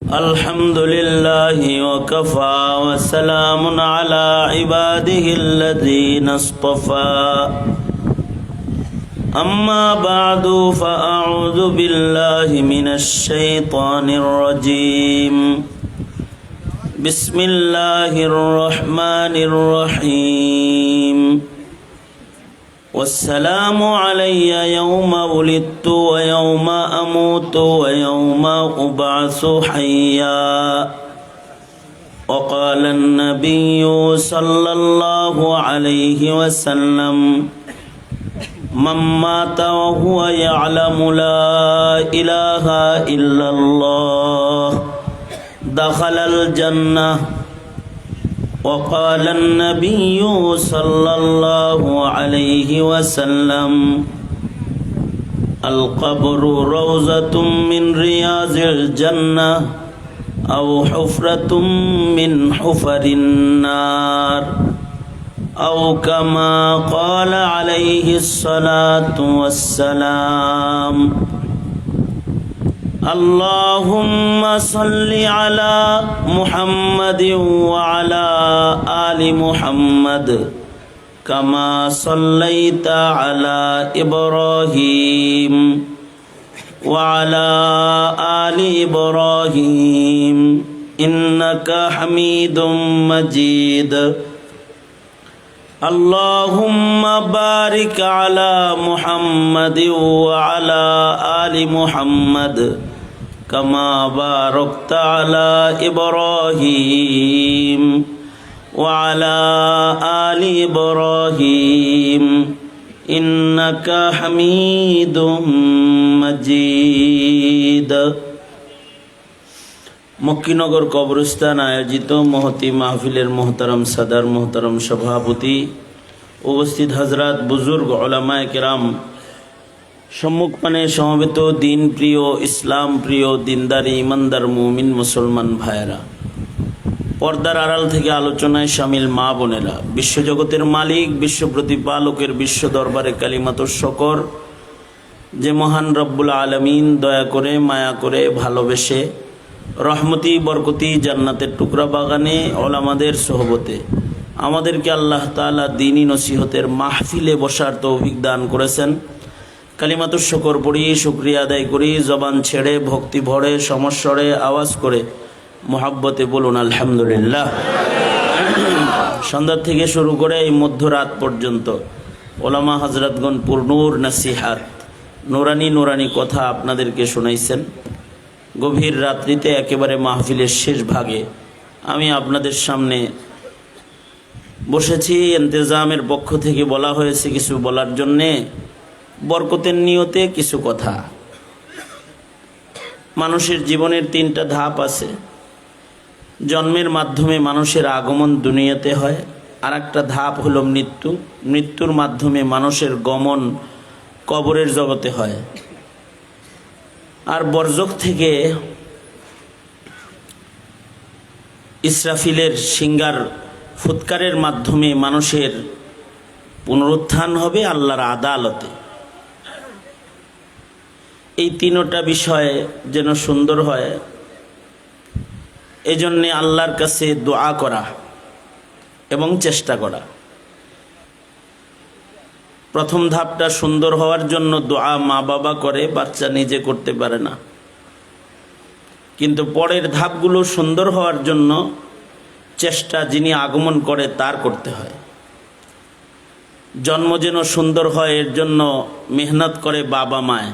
الحمد لله وكفى وسلام على عباده الذين اصطفى أما بعد فأعوذ بالله من الشيطان الرجيم بسم الله الرحمن الرحيم والسلام علي يوم ولدت ويوم أموت ويوم أبعث حيا وقال النبي صلى الله عليه وسلم من مات وهو يعلم لا إله إلا الله دخل الجنة وقال النبي صلى الله عليه وسلم القبر روضة من رياض الجنة أو حفرة من حفر النار أو كما قال عليه الصلاة والسلام اللهم صل على محمد وعلى آل محمد كما صليت على إبراهيم وعلى آل إبراهيم إنك حميد مجيد اللهم بارك على محمد وعلى آل محمد كما باركت على إبراهيم وعلى آل إبراهيم إنك حميد مجيد মক্কিনগর কবরস্থান আয়োজিত মহতি মাহফিলের মোহতারাম সাদার মোহতারাম সভাপতি উপস্থিত হজরত বুজুর্গ উলামায়ে কেরাম সম্মুখপানে সমবেত দিন প্রিয় ইসলাম প্রিয় দিনদারি ইমানদার মুমিন মুসলমান ভাইয়েরা, পর্দার আড়াল থেকে আলোচনায় শামিল মা বোনেরা, বিশ্বজগতের মালিক বিশ্ব প্রতিপালকের বিশ্ব দরবারে কালিমাতুশ শকর যে মহান রব্বুল আলামিন দয়া করে মায়া করে ভালোবেসে রহমতি বরকতি জান্নাতের টুকরা বাগানে ওলামাদের সোহবতে আমাদেরকে আল্লাহ তাআলা দ্বীনি নসিহতের মাহফিলে বসার তৌফিক দান করেছেন। কালিমাতুশ শকর পড়ি, শুকরিয়া আদায় করি, জবান ছেড়ে ভক্তি ভরে সমস্বরে আওয়াজ করে মোহাব্বতে বলুন আলহামদুলিল্লাহ। সন্ধ্যা থেকে শুরু করে এই মধ্যরাত পর্যন্ত ওলামা হযরতগণ পূর্ণুর নসিহাত নুরানি কথা আপনাদেরকে শোনাইছেন। গভীর রাত্রিতে একেবারে মাহফিলের শেষ ভাগে আমি আপনাদের সামনে বসেছি। ইন্তেজামের পক্ষ থেকে বলা হয়েছে কিছু বলার জন্যে, বরকতের নিয়তে কিছু কথা। মানুষের জীবনের তিনটা ধাপ আছে। জন্মের মাধ্যমে মানুষের আগমন দুনিয়াতে হয়, আর একটা ধাপ হলো মৃত্যু। মৃত্যুর মাধ্যমে মানুষের গমন কবরের জগতে হয়। আর বরজখ থেকে ইসরাফিলের সিঙ্গার ফুৎকারের মাধ্যমে মানুষের পুনরুত্থান হবে আল্লাহর আদালতে। এই তিনটা বিষয় যেন সুন্দর হয়, এজন্যে আল্লাহর কাছে দোয়া করা এবং চেষ্টা করা। প্রথম ধাপটা সুন্দর হওয়ার জন্য দোয়া মা বাবা করে, বাচ্চা নিজে করতে পারে না। কিন্তু পরের ধাপগুলো সুন্দর হওয়ার জন্য চেষ্টা যিনি আগমন করে তার করতে হয়। জন্ম যেন সুন্দর হয় এর জন্য মেহনত করে বাবা মায়,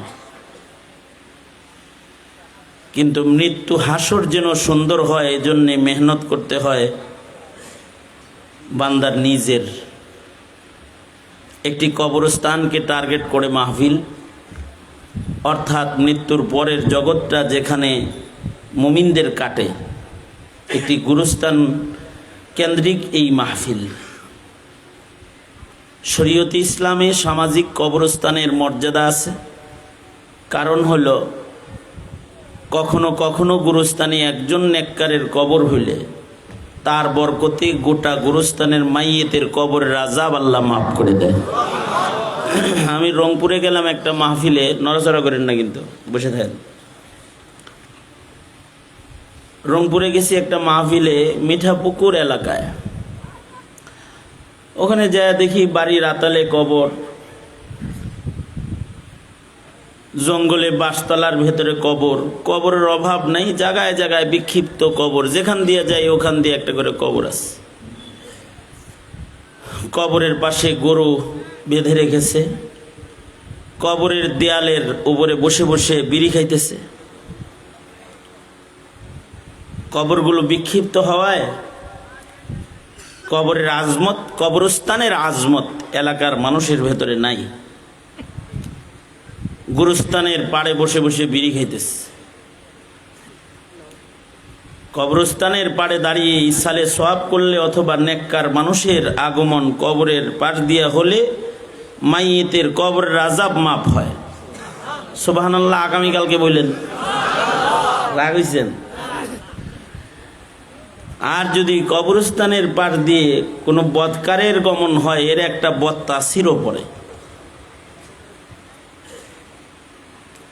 কিন্তু মৃত্যু হাসর যেন সুন্দর হয় এজন্য মেহনত করতে হয় বান্দার নিজের। একটি কবরস্থানকে টার্গেট করে মাহফিল, অর্থাৎ মৃত্যুর পরের জগৎটা যেখানে মুমিনদের কাটে, একটি গুরুস্থান কেন্দ্রিক এই মাহফিল। শরীয়তে ইসলামে সামাজিক কবরস্থানের মর্যাদা আছে। কারণ হলো কখনো কখনো গুরুস্থানে একজন নেককারের কবর হইলে তার বরকতে গোটা গুরুস্থানের মাইয়েতের কবরের আযাব আল্লাহ মাফ করে দেয়। আমি রংপুরে গেলাম একটা মাহফিলে, নড়াচড়া করেন না কিন্তু, বসে থাকেন। রংপুরে গেছি একটা মাহফিলে, মিঠাপুকুর এলাকায়। ওখানে যায় দেখি বাড়ির আতালে কবর, জঙ্গলে বাঁশতলার ভেতরে কবর। কবরের অভাব নাই, জায়গায় জায়গায় বিক্ষিপ্ত কবর, যেখান দিয়ে যায় ওখান দিয়ে একটা করে কবর আছে। কবরের পাশে গরু বেঁধে রেখেছে, কবরের দেয়ালের উপরে বসে বসে বিড়ি খাইতেছে। কবরগুলো বিক্ষিপ্ত হওয়ায় কবরের আজমত, কবরস্থানের আজমত এলাকার মানুষের ভেতরে নাই। গুরুস্থানের পাড়ে বসে বসে বিড়ি খাইতেছে। কবরস্থানের পাড়ে দাঁড়িয়ে ইসালে সওয়াব করলে অথবা নেককার মানুষের আগমন কবরের পাশ দিয়ে হলে মাইয়েতের কবরের আযাব মাফ হয়। সুবহানাল্লাহ। আগামীকালকে বললেন, রাগ হইছেন? আর যদি কবরস্থানের পাশ দিয়ে কোনো বদকারের গমন হয়, এর একটা বদ তাসিরও পড়ে।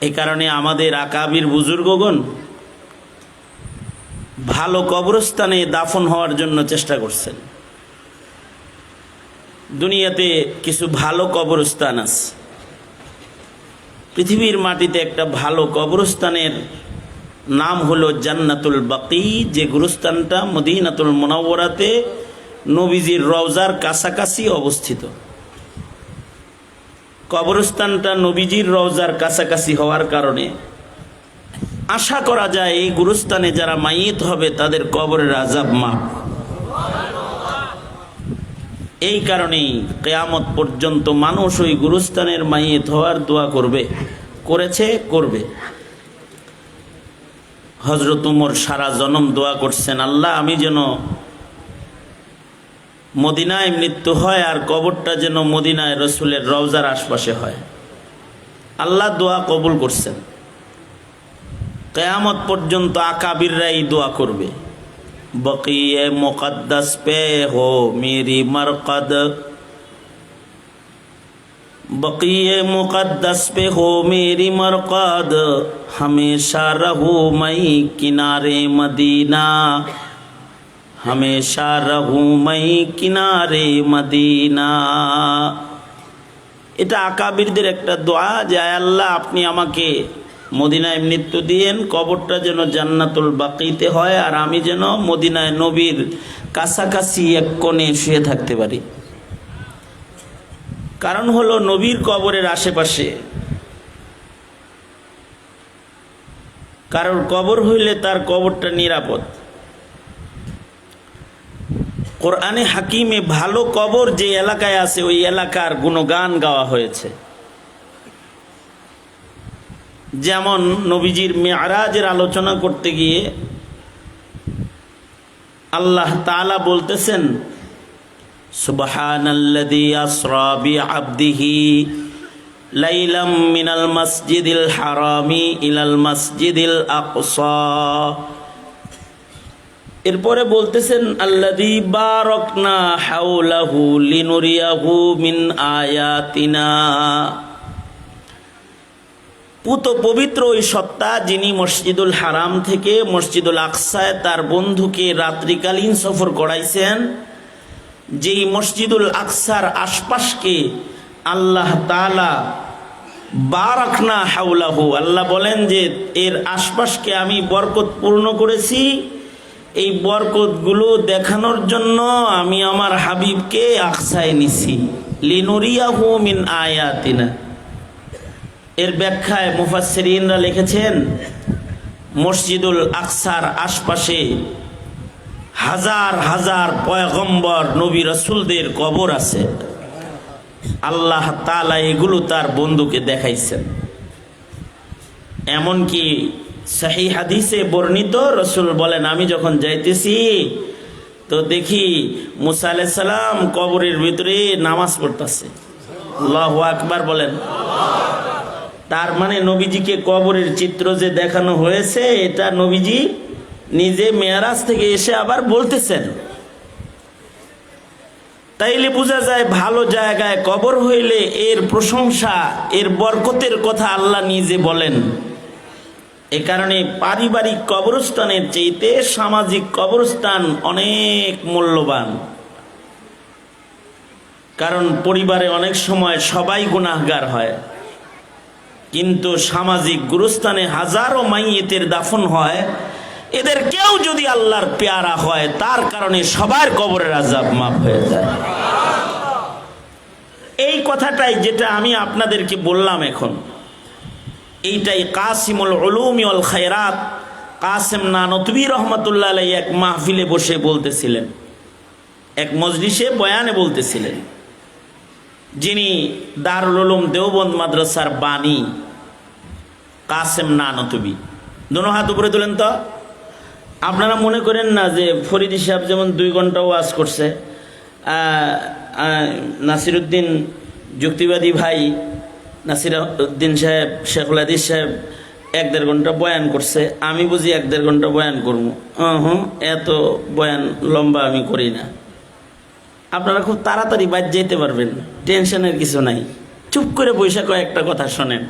এই কারণে আমাদের আকাবির বুজুর্গগণ ভালো কবরস্থানে দাফন হওয়ার জন্য চেষ্টা করছেন। দুনিয়াতে কিছু ভালো কবরস্থান আছে। পৃথিবীর মাটিতে একটা ভালো কবরস্থানের নাম হলো জান্নাতুল বাকি, যে গুরুস্থানটা মদিনাতুল মুনাওয়ারাতে নবীজির রওজার কাছাকাছি অবস্থিত। কবরস্থানটা নবীজির রওজার কাছাকাছি হওয়ার কারণে আশা করা যায় এই গুরুস্থানে যারা মাইয়িত হবে তাদের কবরের আযাব মাফ। এই কারণেই কিয়ামত পর্যন্ত মানুষ ওই গুরুস্থানের মাইয়িত হওয়ার দোয়া করবে, করেছে, করবে। হযরত উমর সারা জনম দোয়া করছেন, আল্লাহ আমি যেন মদিনায় মৃত্যু হয় আর কবরটা যেন মদিনায় রসুলের রওজার আশপাশে হয়। আল্লাহ দোয়া কবুল করছেন। কিয়ামত পর্যন্ত আকাবিররাই দোয়া করবে, বকিয়ে মুকদ্দাস পে হো মেরি মরকদ, বকিয়ে মুকদ্দাস পে হো মেরি মরকদ, হমেশা রহু মাই কিনারে মদিনা, হমেশা রহু মাই কিনারে মদিনা। এটা আকাবিরদের একটা দোয়া যে আল্লাহ আপনি আমাকে মদিনায় মৃত্যু দিয়েন, কবরটা যেন জান্নাতুল বাকিতে হয় আর আমি যেন মদিনায় নবীর কাছাকাছি এক কোণে শুয়ে থাকতে পারি। কারণ হলো নবীর কবরের আশেপাশে কারোর কবর হইলে তার কবরটা নিরাপদ। কোরআনে হাকিমে ভালো কবর যে এলাকায় আছে ওই এলাকার গুণগান গাওয়া হয়েছে। যেমন নবীজির মেরাজের আলোচনা করতে গিয়ে আল্লাহ তাআলা বলতেছেন, সুবহানাল্লাযী আসরা বিআবদিহি লাইলাম মিনাল মাসজিদিল হারামি ইলাল মাসজিদিল আকসা। এরপরে বলতেছেন, আল্লাযী বারাকনা হাওলাহু লিনুরিয়াহু মিন আয়াতিনা। পুত পবিত্র ওই সত্তা যিনি মসজিদুল হারাম থেকে মসজিদুল আকসায় তার বন্ধুকে রাত্রিকালীন সফর করাইছেন, যেই মসজিদুল আকসার আশপাশকে আল্লাহ তাআলা বারাকনা হাওলাহু, আল্লাহ বলেন যে এর আশপাশকে আমি বরকত পূর্ণ করেছি। এই বরকতগুলো দেখানোর জন্য আমি আমার হাবিবকে আকসায় নিছি, লিনুরিয়াহু মিন আয়াতিনা। এর ব্যাখ্যায় মুফাসসিরিনরা লিখেছেন, মসজিদুল আকসার আশপাশে হাজার হাজার পয়গম্বর নবী রাসূলদের কবর আছে। আল্লাহ তাআলা এগুলো তার বন্ধুকে দেখাইছেন। এমনকি সহিহ হাদিসে বর্ণিত, রাসূল বলেন আমি যখন যাইতেছি তো দেখি মুসা আলাইহিস সালাম কবরের ভিতরে নামাজ পড়তেছে। আল্লাহু আকবার বলেন। তার মানে নবীজিকে কবরের চিত্র যে দেখানো হয়েছে এটা নবীজি নিজে মেরাজ থেকে এসে আবার বলতেছেন। তাইলে বোঝা যায় ভালো জায়গায় কবর হইলে এর প্রশংসা, এর বরকতের কথা আল্লাহ নিজে বলেন। এ কারণে পারিবারিক কবরস্থানের চাইতে সামাজিক কবরস্থান অনেক মূল্যবান। কারণ পরিবারে অনেক সময় সবাই গুনাহগার হয়, কিন্তু সামাজিক গুরুস্থানে হাজারো মাইয়িতের দাফন হয়, এদের কেউ যদি আল্লাহর পেয়ারা হয় তার কারণে সবার কবরের আযাব মাফ হয়ে যায়। এই কথাটাই যেটা আমি আপনাদেরকে বললাম এখন, এইটাই কাসিমুল উলুমি ওয়াল খায়রাত কাসেম নানতবী রহমাতুল্লাহ আলাইহি এক মাহফিলে বসে বলতেছিলেন, এক মজলিসে বয়ানে বলতেছিলেন। যিনি দারুল উলুম দেওবন্দ মাদ্রাসার বাণী কাসেম নানতবী, দোনো হাত উপরে তোলেন তো। আপনারা মনে করেন না যে ফরিদি সাহেব যেমন 2 ঘন্টা ওয়াজ করছে, নাসিরউদ্দিন যুক্তিবাদী ভাই নাসিরউদ্দিন সাহেব, শেখুল হাদিস সাহেব 1-1.5 ঘন্টা বয়ান করছে, আমি বুঝি 1-1.5 ঘন্টা বয়ান করবো। এত বয়ান লম্বা আমি করি না। আপনারা খুব তাড়াতাড়ি বাদ যেতে পারবেন, টেনশনের কিছু নাই। চুপ করে বৈশা কয়েকটা কথা শোনেন,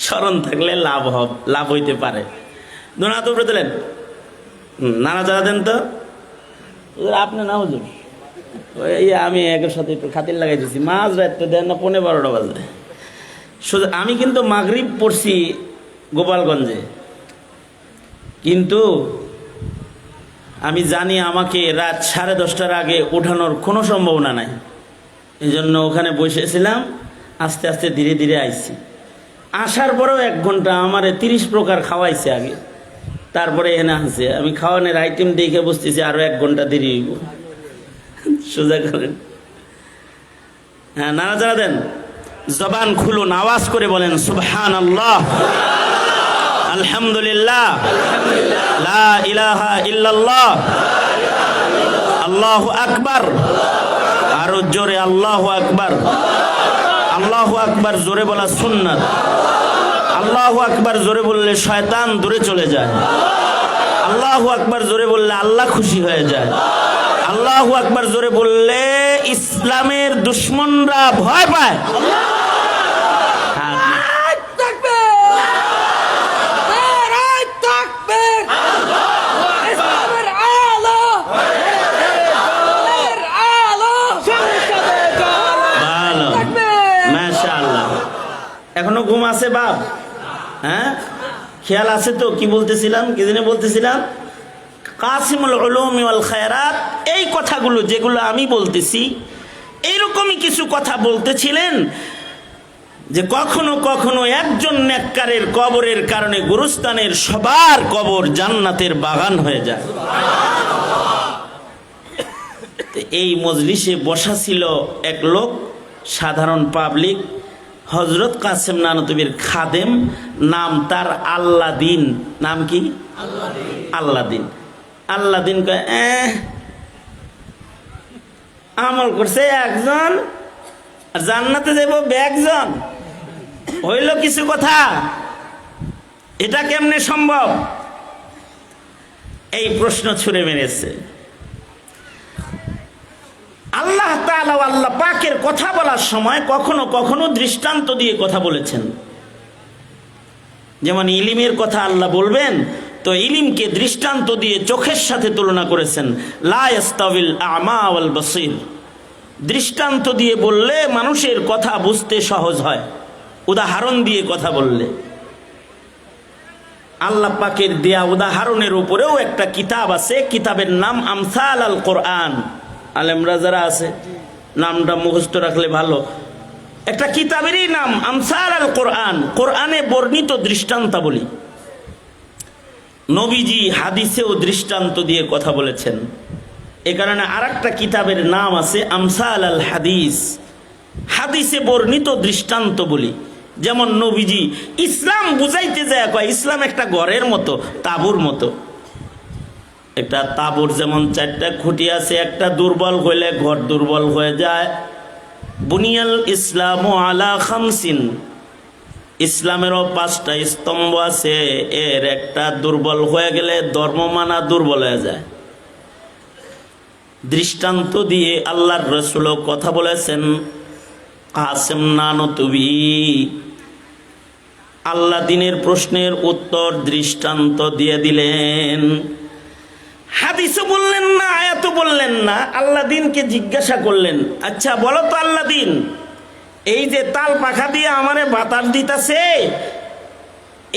স্মরণ থাকলে লাভ হইতে পারে। দোনা তো উপরে দিলেন, নানা যারা দেন তো আপনি না হুজুর, ওই আমি একের সাথে একটু খাতির লাগাই দিচ্ছি। মাঝ রাত দেন না, 11:30 বাজে। আমি কিন্তু মাগরিব পড়ছি গোপালগঞ্জে, কিন্তু আমি জানি আমাকে রাত 10:30টার আগে ওঠানোর কোনো সম্ভাবনা নাই। এই জন্য ওখানে বসেছিলাম, আস্তে আস্তে ধীরে ধীরে আইছি। আসার পরেও 1 ঘন্টা আমারে 30 প্রকার খাওয়াইছে আগে, তারপরে এখানে আসছে। আমি খাওয়ানোর আইটেম দেখে বসতেছি আরো 1 ঘন্টা দেরি হইব। সোজা করেন, হ্যাঁ নানা যারা দেন, জবান খুলুন, আওয়াজ করে বলেন সুবহানাল্লাহ, আলহামদুলিল্লাহ, লা ইলাহা ইল্লাল্লাহ, আল্লাহু আকবার। আরো জোরে আল্লাহু আকবার। আল্লাহু আকবার জোরে বলা সুন্নাত। আল্লাহু আকবার জোরে বললে শয়তান দূরে চলে যায়। আল্লাহু আকবার জোরে বললে আল্লাহ খুশি হয়ে যায়। আল্লাহু আকবার জোরে বললে ইসলামের দুশমনরা ভয় পায়। এখনো ঘুম আছে বাপ? হ্যাঁ, খেয়াল আছে তো? কি বলতেছিলাম, কি দিনে বলতেছিলাম? কাসিমুল উলুমি ওয়াল খায়রাত। এই কথাগুলো যেগুলো আমি বলতেছি, এইরকমই কিছু কথা বলতেছিলেন যে কখনো কখনো একজন নেককারের কবরের কারণে গুরুস্থানের সবার কবর জান্নাতের বাগান হয়ে যায়। এই মজলিসে বসা ছিল এক লোক, সাধারণ পাবলিক, হযরত কাসেম নানতবীর খাদেম, নাম তার আল্লাদিন। নাম কি? আল্লাদিন। আল্লাদিন কয় আমল করছে একজন, আর জান্নাতে যাইব 100 জন। হইল কিছু কথা? এটা কেমনে সম্ভব? এই প্রশ্ন ছুড়ে মেরেছে। আল্লাহ তাআলা আল্লাহ পাকের কথা বলার সময় কখনো কখনো দৃষ্টান্ত দিয়ে কথা বলেছেন। যেমন ইলিমের কথা আল্লাহ বলবেন, তো ইলিমকে দৃষ্টান্ত দিয়ে চোখের সাথে তুলনা করেছেন। লা ইয়াস্তাবিল আ'মা ওয়াল বাসীর। দৃষ্টান্ত দিয়ে বললে মানুষের কথা বুঝতে সহজ হয়, উদাহরণ দিয়ে কথা বললে। আল্লাহ পাকের দেয়া উদাহরণের উপরেও একটা কিতাব আছে, কিতাবের নাম আমসাল আল কোরআন। আলেমরা যারা আছে নামটা মুখস্থ রাখলে ভালো। একটা কিতাবেরই নাম আমসাল আল কোরআন, কোরআনে বর্ণিত দৃষ্টান্তাবলী। নবীজি হাদিসেও দৃষ্টান্ত দিয়ে কথা বলেছেন। এ কারণে আরেকটা কিতাবের নাম আছে আমসাল আল হাদিস, হাদিসে বর্ণিত দৃষ্টান্ত বলি। যেমন নবীজি ইসলাম বুঝাইতে যায় কয় ইসলাম একটা ঘরের মতো, তাঁবুর মতো। একটা তাঁবুর যেমন 4টা খুঁটি আছে, একটা দুর্বল হইলে ঘর দুর্বল হয়ে যায়। বুনিয়াল ইসলামু আলা খামসিন, ইসলামেরও 5টা স্তম্ভ আছে, এর একটা দুর্বল হয়ে গেলে ধর্ম মানা দুর্বল হয়ে যায়। দৃষ্টান্ত দিয়ে আল্লাহর রাসূল কথা বলেছেন। কাসেম নানতবী আল্লাহ দিনের প্রশ্নের উত্তর দৃষ্টান্ত দিয়ে দিলেন। হাদিসও বললেন না, আয়াতও বললেন না, আল্লাহ দিনকে জিজ্ঞাসা করলেন, আচ্ছা বলো তো আল্লাহ দিন, এই যে তাল পাখা দিয়ে আমারে বাতাস দিতেছে,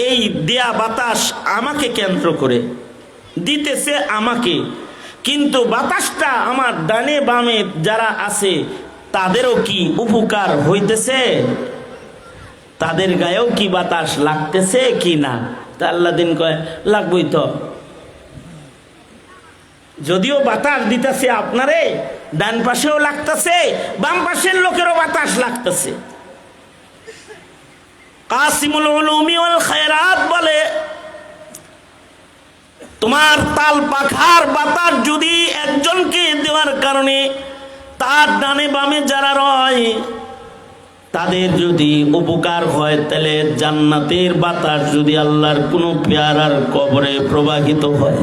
এই দেয়া বাতাস আমাকে কেন্দ্র করে দিতেছে আমাকে, কিন্তু বাতাসটা আমার ডানে বামে যারা আছে তাদেরও কি উপকার হইতেছে? তাদের গায়েও কি বাতাস লাগতেছে কি না? তা আল্লাহ দিন কয় লাগবই তো, যদিও বাতাস দিতেছে আপনারে, ডান পাশেও লাগতেছে, বাম পাশের লোকেরও বাতাস লাগতেছে। কাসিমুল উলুমি ওয়াল খায়রাত বলে, তোমার তাল পাখার বাতাস যদি একজনকে দেওয়ার কারণে তার ডানে বামে যারা রয় তাদের যদি উপকার হয়, তাহলে জান্নাতের বাতাস যদি আল্লাহর কোনো পেয়ারার কবরে প্রবাহিত হয়,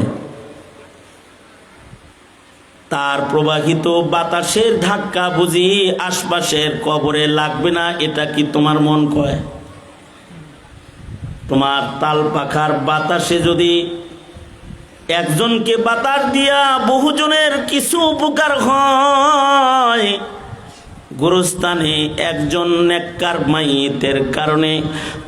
তার প্রবাহিত বাতাসের ধাক্কা বুঝি আশপাশের কবরে লাগবে না? এটা কি তোমার মন কয়? তোমার তাল পাখার বাতাসে যদি একজনকে বাতাস দিয়া বহুজনের কিছু উপকার হয়, গুরুস্থানে একজন নেককার মাইতের কারণে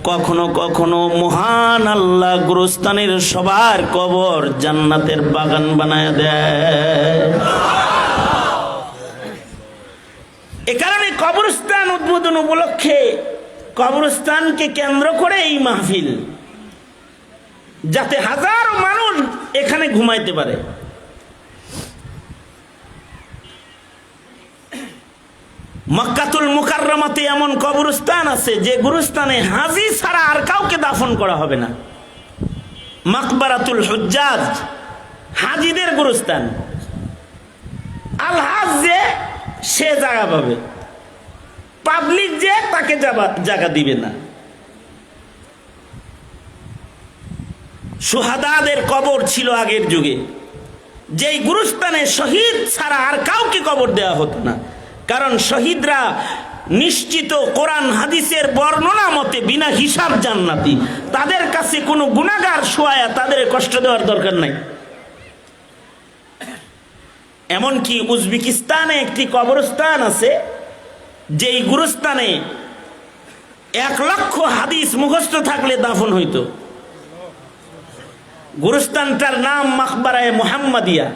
কখনো কখনো মহান আল্লাহ গুরুস্থানের সবার কবর জান্নাতের বাগান বানায় দেয়। এ কারণে কবরস্থান উদ্বোধন উপলক্ষে কবরস্থানকে কেন্দ্র করে এই মাহফিল, যাতে হাজারো মানুষ এখানে ঘুমাইতে পারে। মক্কাতুল মুকাররমাতে এমন কবরস্থান আছে যে গুরুস্থানে হাজি ছাড়া আর কাউকে দাফন করা হবে না। মাকবারাতুল হুজ্জাজ, হাজিদের গুরুস্থান। আলহাজ যে সে জায়গা পাবে, পাবলিক যে তাকে জায়গা দিবে না। সুহাদাদের কবর ছিল আগের যুগে, যেই গুরুস্থানে শহীদ ছাড়া আর কাউকে কবর দেওয়া হতো না, কারণ শহীদরা নিশ্চিত কোরআন হাদিসের বর্ণনা মতে বিনা হিসাব জান্নাতি, তাদের কাছে কোনো গুনাহগার শোয়া তাদের কষ্ট দেওয়ার দরকার নাই। এমনকি উজবেকিস্তানে একটি কবরস্থান আছে, যেই গুরুস্থানে 1 লক্ষ হাদিস মুখস্থ থাকলে দাফন হইতো। গুরুস্থানটার নাম মাকবারায়ে মুহাম্মাদিয়া।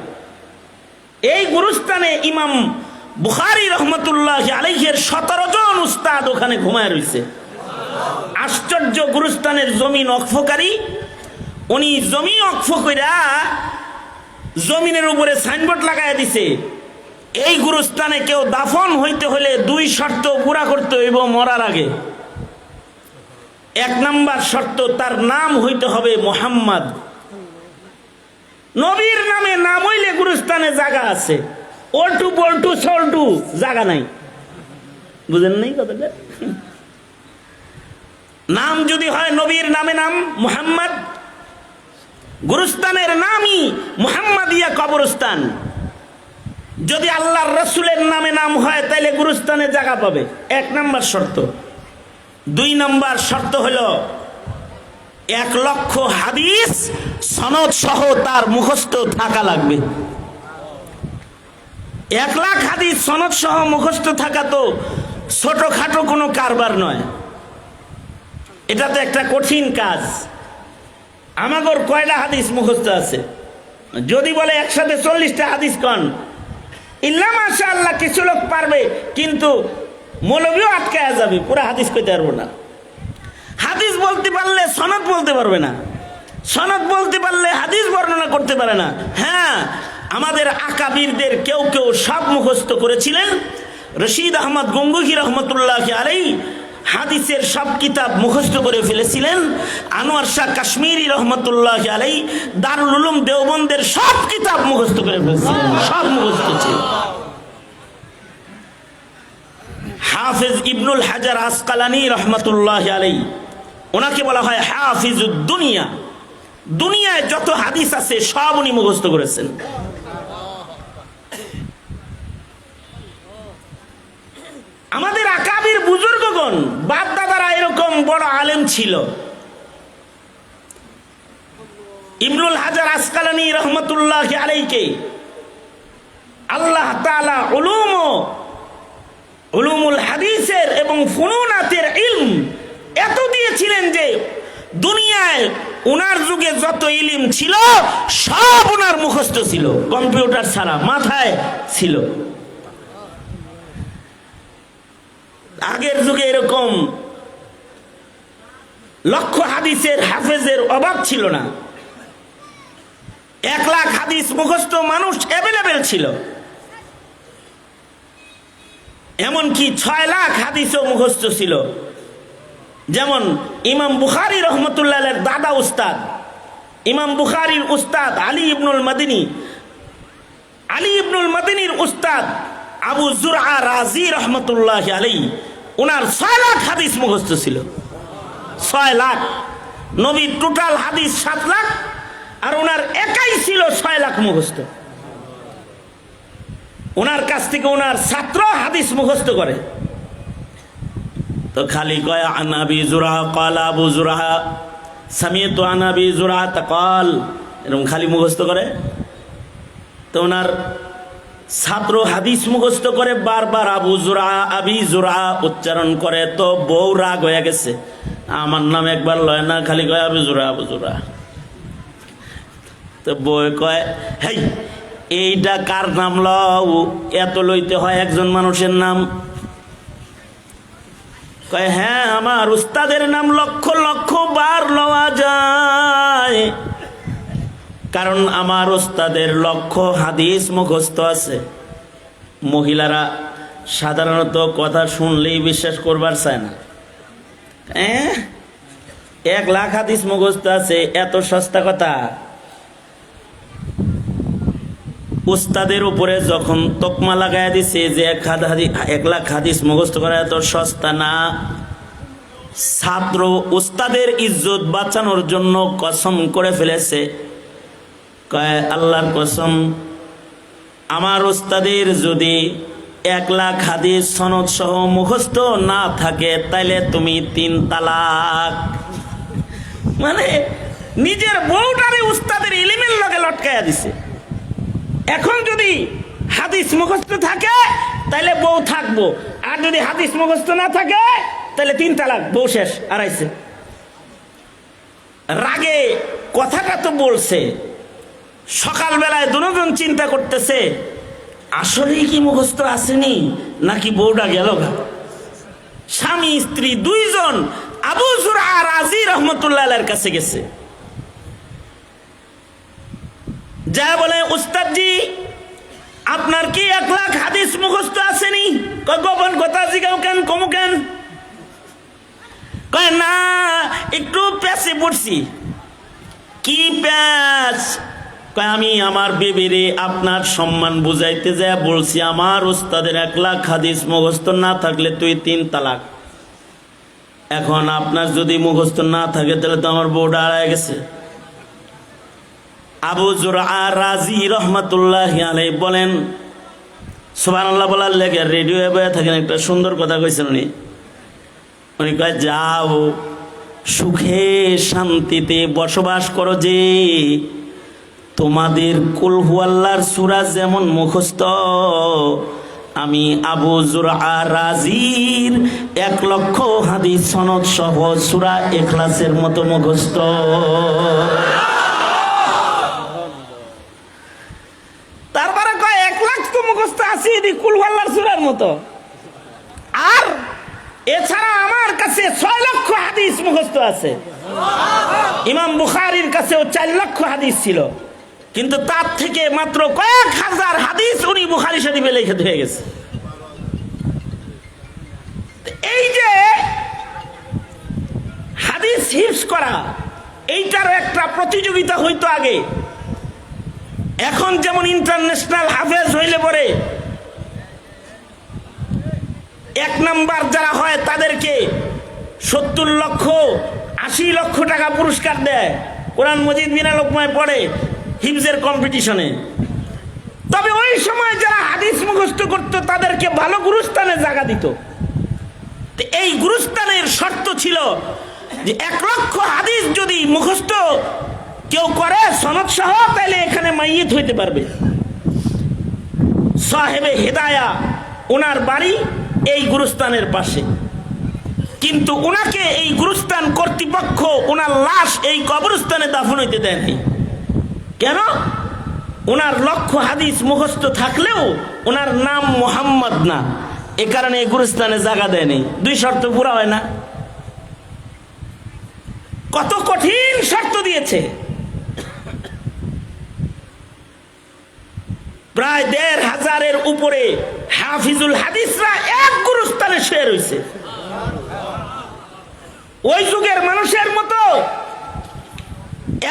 এই গুরুস্থানে ইমাম বুখারী রহমতুল্লাহ আলাইহির 17 জন উস্তাদ ওখানে ঘুমায় রয়েছে। আশ্চর্য, গুরুস্থানের জমিন অক্ফকারী, উনি জমি অক্ফ কইরা জমিনের উপরে সাইনবোর্ড লাগায় দিছে, এই গুরুস্থানে কেউ দাফন হইতে হলে 2 শর্ত পুরা করতে হইব মরার আগে। 1 নাম্বার শর্ত, তার নাম হইতে হবে মুহাম্মদ। নবীর নামে নাম হইলে গুরুস্থানে জায়গা আছে, ওল্টু বল্টু সল্টু জায়গা নাই। বুঝেন নাই কথাটা? নাম যদি হয় নবীর নামে নাম মুহাম্মদ, গুরুস্থানের নামই মুহাম্মাদিয়া কবরস্থান। যদি আল্লাহর রাসূলের নামে নাম হয় তাহলে গুরুস্থানে জায়গা পাবে, 1 নাম্বার শর্ত। 2 নাম্বার শর্ত হলো 1 লক্ষ হাদিস সনদ সহ তার মুখস্থ থাকা লাগবে। 1 লাখ হাদিস সনদ সহ মুখস্থ থাকা তো ছোটখাটো কোনো কারবার নয়, এটা তো একটা কঠিন কাজ। আমাগর কয়টা হাদিস মুখস্থ আছে? যদি বলে একসাথে 40টা হাদিস কন, ইল্লা মাশাআল্লাহ কিছু লোক পারবে, কিন্তু মৌলভীও আটকায়া যাবে, পুরো হাদিস কইতে পারবো না। হাদিস বলতে পারলে সনদ বলতে পারবে না, সনদ বলতে পারলে হাদিস বর্ণনা করতে পারে না। হ্যাঁ, আমাদের আকাবিরদের কেউ কেউ সব মুখস্থ করেছিলেন। রশিদ আহমদ গঙ্গুহি রহমতুল্লাহ আলাইহি হাদিসের সব কিতাব মুখস্থ করে ফেলেছিলেন। আনোয়ার শাহ কাশ্মীরি রহমতুল্লাহ আলাইহি দারুল উলুম দেওবন্দের সব কিতাব মুখস্থ করে ফেলেছিলেন, সব মুখস্থ ছিল। হাফেজ ইবনুল হাজার আসকালানি রহমতুল্লাহ আলাইহি, ওনাকে বলা হয় হাফিজুদ দুনিয়া। দুনিয়ায় যত হাদিস আছে সব উনি মুখস্থ করেছেন। আমাদের আকাবির বুজুর্গগণ বাপ দাদারা এরকম বড় আলেম ছিল, ইবনুল হাজার আসকালানী রহমতুল্লাহ আলাইকে আল্লাহ তাআলা উলুমুল হাদিসের এবং ফুনুনাতের ইলম এত দিয়েছিলেন যে দুনিয়ায় ওনার যুগে যত ইলম ছিল সব ওনার মুখস্থ ছিল, কম্পিউটার ছাড়া মাথায় ছিল। আগের যুগে এরকম লক্ষ হাদিসের হাফেজের অভাব ছিল না। 1 লাখ হাদিস মুখস্থ মানুষ অ্যাভেলেবেল ছিল, এমনকি 6 লাখ হাদিসও মুখস্থ ছিল। যেমন ইমাম বুখারী রহমতুল্লাহের দাদা উস্তাদ, ইমাম বুখারীর উস্তাদ আলী ইবনুল মাদিনীর উস্তাদ আবু জুরআ রাজি রহমতুল্লাহ আলাইহি, ওনার 6 লাখ হাদিস মুখস্থ ছিল। 6 লাখ। নবী টোটাল হাদিস 7 লাখ, আর ওনার একাই ছিল 6 লাখ মুখস্থ। ওনার কাছ থেকে ওনার ছাত্র হাদিস মুখস্থ করে। তো খালি কয় আনাবি জুরা ক্বাল আবু জুরা সামিআতু আনাবি জুরা ক্বাল, এরকম খালি মুখস্থ করে। তো ওনার ছাত্র হাদিস মুখস্থ করে, বারবার আবু জুরা আবি জুরা উচ্চারণ করে। তো বউ রাগ হয়ে গেছে, আমার নাম একবার লয় না, খালি কয় আবু জুরা আবু জুরা। তো বউ কয়, হেই এইটা কার নাম লও, এত লইতে হয় একজন মানুষের নাম? কয় হ্যাঁ, আমার উস্তাদের নাম লক্ষ লক্ষ বার লওয়া যায়, কারণ আমার উস্তাদের লক্ষ হাদিস মুখস্থ আছে। মহিলারা সাধারণত কথা শুনলেই বিশ্বাস করবার চায় না। 1 লাখ হাদিস মুখস্থ আছে, এত সস্তা কথা? উস্তাদের উপরে যখন তকমা লাগাই দিছে যে 1 লাখ হাদিস মুখস্থ করা এত সস্তা না, ছাত্র উস্তাদের ইজ্জত বাঁচানোর জন্য কসম করে ফেলেছে। কয় আল্লাহর কসম, আমার উস্তাদের যদি 1 লাখ হাদিস সনদ সহ মুখস্থ না থাকে তাইলে তুমি 3 তালাক। মানে নিজের বউটারে উস্তাদের ইলমের লগে লটকায়া দিছে। এখন যদি হাদিস মুখস্থ থাকে তাহলে বউ থাকবো, আর যদি হাদিস মুখস্থ না থাকে তাহলে 3 তালাক, বউ শেষ, আড়াইছে। রাগে কথাটা তো বলছে, সকালবেলায় দুজন চিন্তা করতেছে আসলেই কি মুখস্থ আসেনি নাকি বউটা গেল গা। স্বামী স্ত্রী 2 জন আবু জুরআ রাজি রহমতুল্লাহের কাছে গেছে, যা বলে উস্তাদজি আপনার কি 1 লাখ হাদিস মুখস্থ আসেনি? গোপন কথা জিগাও কেন, কমু কেন? কয় না, একটু প্যাসে পড়ছি। কি প্যাস? কয় আমি আমার বেবিরে আপনার সম্মান বুঝাইতে যায় বলছি আমার উস্তাদের 1 লাখ হাদিস মুখস্থ না থাকলে তুই 3 তালাক। এখন আপনার যদি মুখস্থ না থাকে তাহলে তো আমার বউটা হারায় গেছে। আবু জুরআ রাজি রহমাতুল্লাহি আলাইহি বলেন, সুবহানাল্লাহ বলার লেগে রেডিও বয়ে থাকেন, একটা সুন্দর কথা কইছেন উনি কয় যাও সুখে শান্তিতে বসবাস করো, যে তোমাদের কুল হুয়াল্লাহর সূরা যেমন মুখস্থ আমি আবু জুরআ রাজির 1 লক্ষ হাদিস সনদ সহ সূরা ইখলাসের মতো মুখস্থ। তারপরে কয় 1 লাখ তো মুখস্থ আছে কুল হুয়াল্লাহর সূরার মতো, আর এছাড়া আমার কাছে 6 লক্ষ হাদিস মুখস্থ আছে। ইমাম বুখারীর কাছেও 4 লক্ষ হাদিস ছিল, কিন্তু তার থেকে মাত্র কয়েক হাজার হাদিস উনি বুখারী শরীফে লিখে দিয়ে গেছে। এই যে হাদিস হিফজ করা, এইটারও একটা প্রতিযোগিতা হইতো আগে। এখন যেমন ইন্টারন্যাশনাল হাফেজ হইলে পরে 1 নাম্বার যারা হয় তাদেরকে 70 লক্ষ 80 লক্ষ টাকা পুরস্কার দেয়, কোরআন মজিদ বিনা লোকমায় পড়ে হিফজের কম্পিটিশনে। তবে ওই সময় যারা হাদিস মুখস্থ করতো তাদেরকে ভালো গুরুস্থানে জায়গা দিত। এই গুরুস্থানের শর্ত ছিল যে 1 লক্ষ হাদিস যদি মুখস্থ কেউ করে সনদ সহ, তাহলে এখানে মাইয়িত হইতে পারবে। সাহেবে হেদায়া, ওনার বাড়ি এই গুরুস্থানের পাশে, কিন্তু ওনাকে এই গুরুস্থান কর্তৃপক্ষ ওনার লাশ এই কবরস্থানে দাফন হইতে দেয়নি। কেন? ওনার লক্ষ হাদিস মুখস্থ থাকলেও ওনার নাম মোহাম্মদ না, এ কারণে এই গুরুস্থানে জায়গা দেয়নি। দুই শর্ত পুরা হয় না? কত কঠিন শর্ত দিয়েছে। প্রায় ১৫০০-এর উপরে হাফিজুল হাদিসরা এক গুরুস্থানে শুয়ে রয়েছে। ওই যুগের মানুষের মতো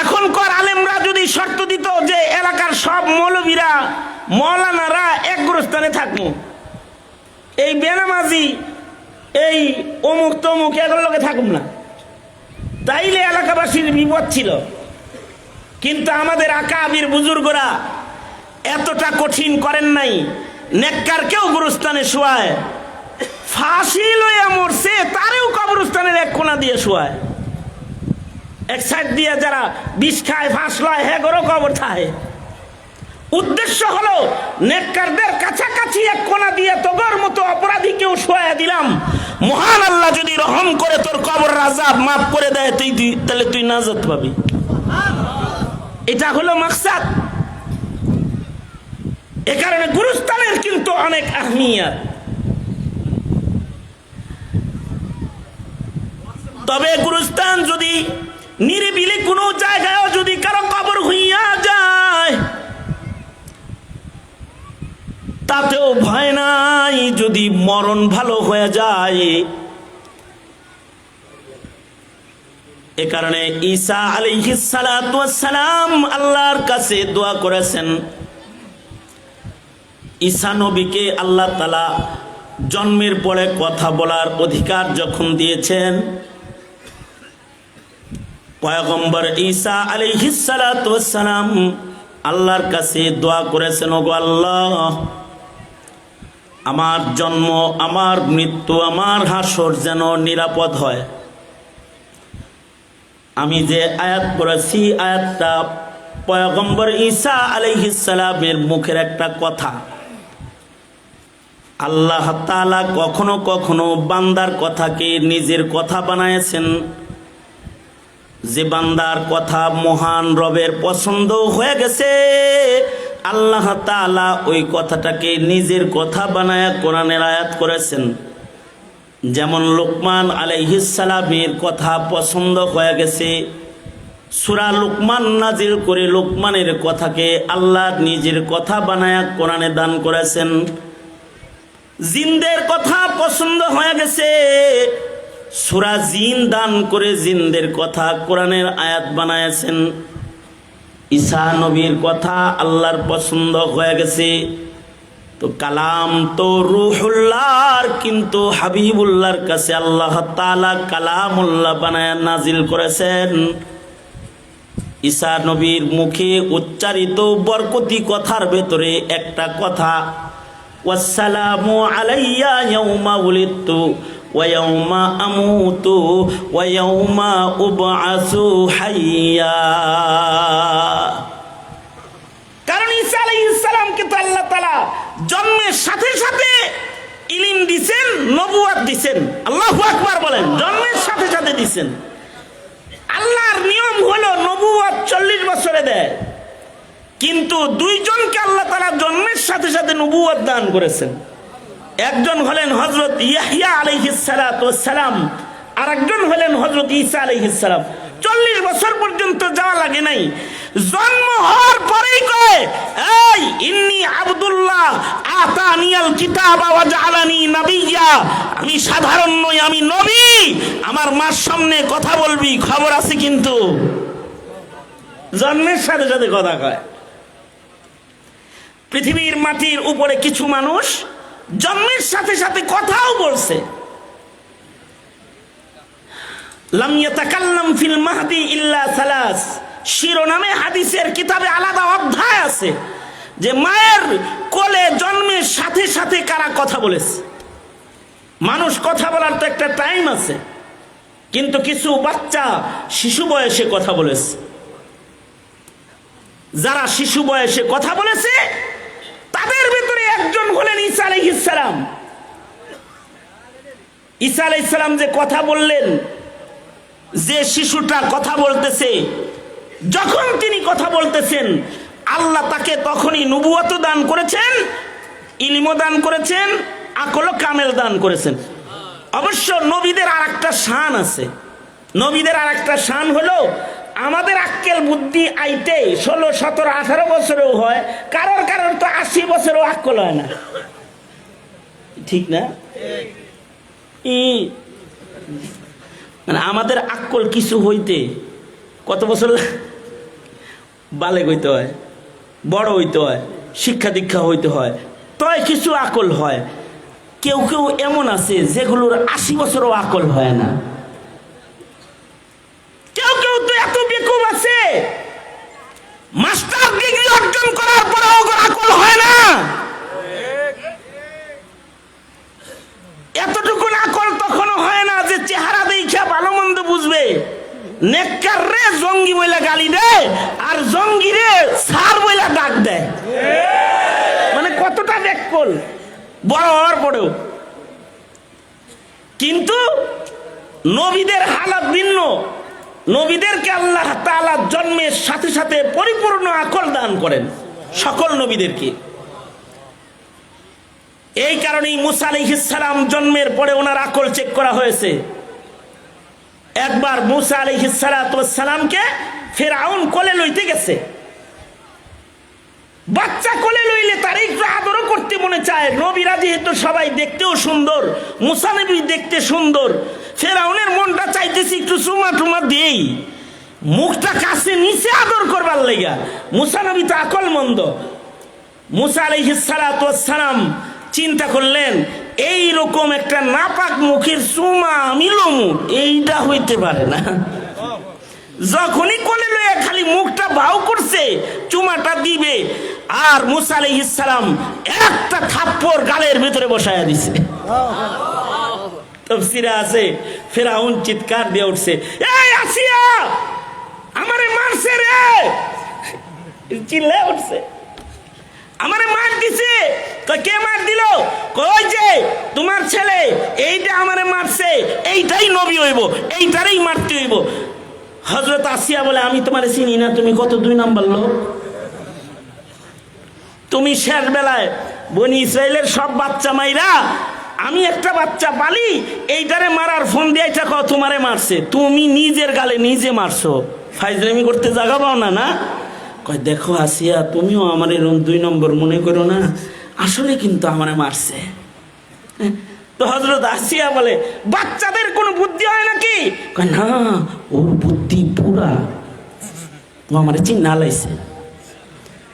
এখনকার আলেমরা যদি শর্ত দিত যে এলাকার সব মৌলবীরা মৌলানারা এক গুরুস্থানে থাকবো, এই বেনামাজি এই অমুক তমুক এগুলোর লোকে থাকুম না, তাইলে এলাকাবাসীর বিপদ ছিল। কিন্তু আমাদের আকাবির বুজুর্গরা এতটা কঠিন করেন নাই। নেককার কেউ গুরুস্থানে শোয়ায়, ফাঁসি লইয়া মরছে তারেও কবরস্থানের এক কোনা দিয়ে শোয়ায়। এক সাইড দিয়ে যারা বিষ খায় ফাঁস লয়, হ্যাঁ গরো কবর থাকে। উদ্দেশ্য হলো নেককারদের কাছাকাছি এক কোনা দিয়ে তোগর মতো অপরাধীকেও শোয়া দিলাম, মহান আল্লাহ যদি রহম করে তোর কবর আযাব মাফ করে দেয়, তাহলে তুই নাজাত পাবি। এটা হলো মাকসাদ। এ কারণে গুরুস্থানের কিন্তু অনেক আহমিয়ত। তবে গুরুস্থান যদি নিরিবিলি কোনো জায়গায় যদি কারো কবর হইয়া যায়, তাতেও ভয় নাই। যদি মরণ ভালো হয়ে যায়, এ কারণে ঈসা আলাইহিস সালাতু ওয়াস সালাম আল্লাহর কাছে দোয়া করেছেন। ঈসা নবীকে আল্লাহ তাআলা জন্মের পরে কথা বলার অধিকার যখন দিয়েছেন, পয়গম্বর ঈসা আলাইহিস সালাতু ওয়াস সালাম আল্লাহর কাছে দোয়া করেছেন, ওগো আল্লাহ, আমার জন্ম, আমার মৃত্যু, আমার হাসর যেন নিরাপদ হয়। আমি যে আয়াত পড়েছি, আয়াতটা পয়গম্বর ঈসা আলাইহিস সালামের মুখের একটা কথা। আল্লাহ তাআলা কখনো কখনো বান্দার কথাকে নিজের কথা বানায়েছেন। যে বান্দার কথা মহান রবের পছন্দ হয়ে গেছে, আল্লাহ তাআলা ওই কথাটাকে নিজের কথা বানায়া কোরআনের আয়াত করেছেন। যেমন লোকমান আলাইহিস সালামের কথা পছন্দ হয়ে গেছে, সূরা লোকমান নাজিল করে লোকমানের কথাকে আল্লাহ নিজের কথা বানায়া কোরআনে দান করেছেন। জিনদের কথা পছন্দ হয়ে গেছে, সূরা জিন দান করে জিনদের কথা কোরআনের আয়াত বানায়েছেন। ঈসা নবীর কথা আল্লাহর পছন্দ হয়ে গেছে, তো কালাম তো রূহুল্লাহর, কিন্তু হাবিবুল্লাহর কাছে আল্লাহ তাআলা কালামুল্লাহ বানায়া নাজিল করেছেন। ঈসা নবীর মুখে উচ্চারিত বরকতি কথার ভেতরে একটা কথা, ওয়াসসালামু আলাইয়া ইয়াউমা উলিদতু ওয়া ইয়াউমা আমুতু ওয়া ইয়াউমা উবআসু হাইয়া। কারণ ঈসা আলাইহিস সালামকে তো আল্লাহ তাআলা জন্মের সাথে সাথে ইলম দিবেন, নবুয়ত দিবেন। আল্লাহু আকবার বলেন। জন্মের সাথে সাথে দিবেন। আল্লাহর নিয়ম হলো নবুয়ত 40 বছরে দেয়, কিন্তু দুইজনকে আল্লাহ তাআলা জন্মের সাথে সাথে নবুয়ত দান করেছেন। একজন হলেন হযরত ইয়াহইয়া আলাইহিস সালাতু ওয়াস সালাম, আর একজন হলেন হযরত ঈসা আলাইহিস সালাম। 40 বছর পর্যন্ত যাওয়া লাগে নাই। জন্ম হওয়ার পরেই কয়, এই ইন্নী আব্দুল্লাহ আতানিয়াল কিতাবা ওয়া জাআলানি নাবিয়্যা, আমি সাধারণ নই, আমি নবী। আমার মার সামনে কথা বলবি, খবর আছে কিন্তু। জন্মের সাথে সাথে কথা কয়। পৃথিবীর মাটির উপরে কিছু মানুষ জন্মের সাথে সাথে কথাও বলছে। লাম ইয়াতাকাল্লাম ফিল মাহদি ইল্লা সালাস শিরোনামে হাদিসের কিতাবে আলাদা অধ্যায় আছে যে মায়ের কোলে জন্মের সাথে সাথে কারা কথা বলেছে। মানুষ কথা বলার তো একটা টাইম আছে, কিন্তু কিছু বাচ্চা শিশু বয়সে কথা বলেছে। যারা শিশু বয়সে কথা বলেছে তাদের ভিতরে একজন হলেন ঈসা আলাইহিস সালাম। ঈসা আলাইহিস সালাম যে কথা বললেন, যে শিশুটা কথা বলতেছে, যখন তিনি কথা বলতেছেন আল্লাহ তাকে তখনই নবুয়ত দান করেছেন, ইলমও দান করেছেন, আকল ও কামেল দান করেছেন। অবশ্য নবীদের আর একটা শান আছে। নবীদের আর একটা শান হলো, আমাদের আক্কেল বুদ্ধি আইতে 16, 17, 18 বছরেও হয়, কারোর কারোর তো 80 বছরেও আক্কল হয় না, ঠিক না? মানে আমাদের আক্কল কিছু হইতে কত বছর বালেগ হইতে হয়, বড় হইতে হয়, শিক্ষা দীক্ষা হইতে হয়, তয় কিছু আকল হয়। কেউ কেউ এমন আছে যেগুলোর 80 বছরও আকল হয় না। কেউ কেউ তো এত বেকুব আছে, মাস্টার ডিগ্রি অর্জন করার পরেও আকল হয় না। এতটুকু আকল তখনও হয় না যে চেহারা দেখা ভালো মন্দ বুঝবে। নেককার রে জঙ্গি বইলা গালি দেয়, আর জঙ্গি রে সার বইলা ডাক দেয়। মানে কতটা বেকল বড় হওয়ার পরেও। কিন্তু নবীদের হালাত ভিন্ন। নবীদেরকে আল্লাহ তাআলা জন্মের সাথে সাথে পরিপূর্ণ আকল দান করেন, সকল নবীদেরকে। এই কারণেই মুসা আলাইহিস সালাম জন্মের পরে ওনার আকল চেক করা হয়েছে। একবার মুসা আলাইহিস সালামকে ফিরআউন কোলে লইতে গেছে। বাচ্চা কোলে লইলে তার একটু আদরও করতে মনে চায়। নবীরা যেহেতু সবাই দেখতেও সুন্দর, মুসা নবী দেখতে সুন্দর, ফিরআউনের মনটা চাইতেছে একটু চুমা টুমা দেই, মুখটা কাছে নিচে আদর করবার লাগা। মুসা নবী তো আকল মন্দ। মুসা আলাইহিস সালাম চিন্তা করলেন, এই রকম একটা নাপাক মুখের চুমা মিলমু, এইটা হইতে পারে না। যখনই কোলে লইয়া খালি মুখটা ভাও করছে, চুমাটা দিবে, আর মুসা আলাইহিস সালাম একটা থাপ্পড় গালের ভিতরে বসায়া দিছে। তাফসীরে আছে ফিরআউন চিৎকার দিয়ে উঠছে, এই আসিয়া আমারে মারছে রে, চিল্লায় উঠছে, আমারে মার দিছে। কে মার দিল? কই যে তোমার ছেলে, এইটা আমারে মারছে, এইটাই নবী হইব, এইটারই মারতে হইব। হযরত আসিয়া বলে, আমি তোমারে চিনি না, তুমি কত 2 নাম্বার লোক। তুমি শেষ বেলায় বনি ইসরাইলের সব বাচ্চা মাইরা আমি একটা বাচ্চা পালি, এইটারে মারার ফোন দিয়ে এটা কও তোমারে মারছে, তুমি নিজের গালে নিজে মারছো, ফাইজলামি করতে জায়গা পাও না। না কয়, দেখো আসিয়া, তুমিও আমার এরকম 2 নম্বর মনে করো না, আসলে কিন্তু আমারে মারছে। তো হযরত আসিয়া বলে, বাচ্চাদের কোনো বুদ্ধি হয় নাকি? কয়, না, ওর বুদ্ধি পুরা, ও আমারে চিন্না লাইছে।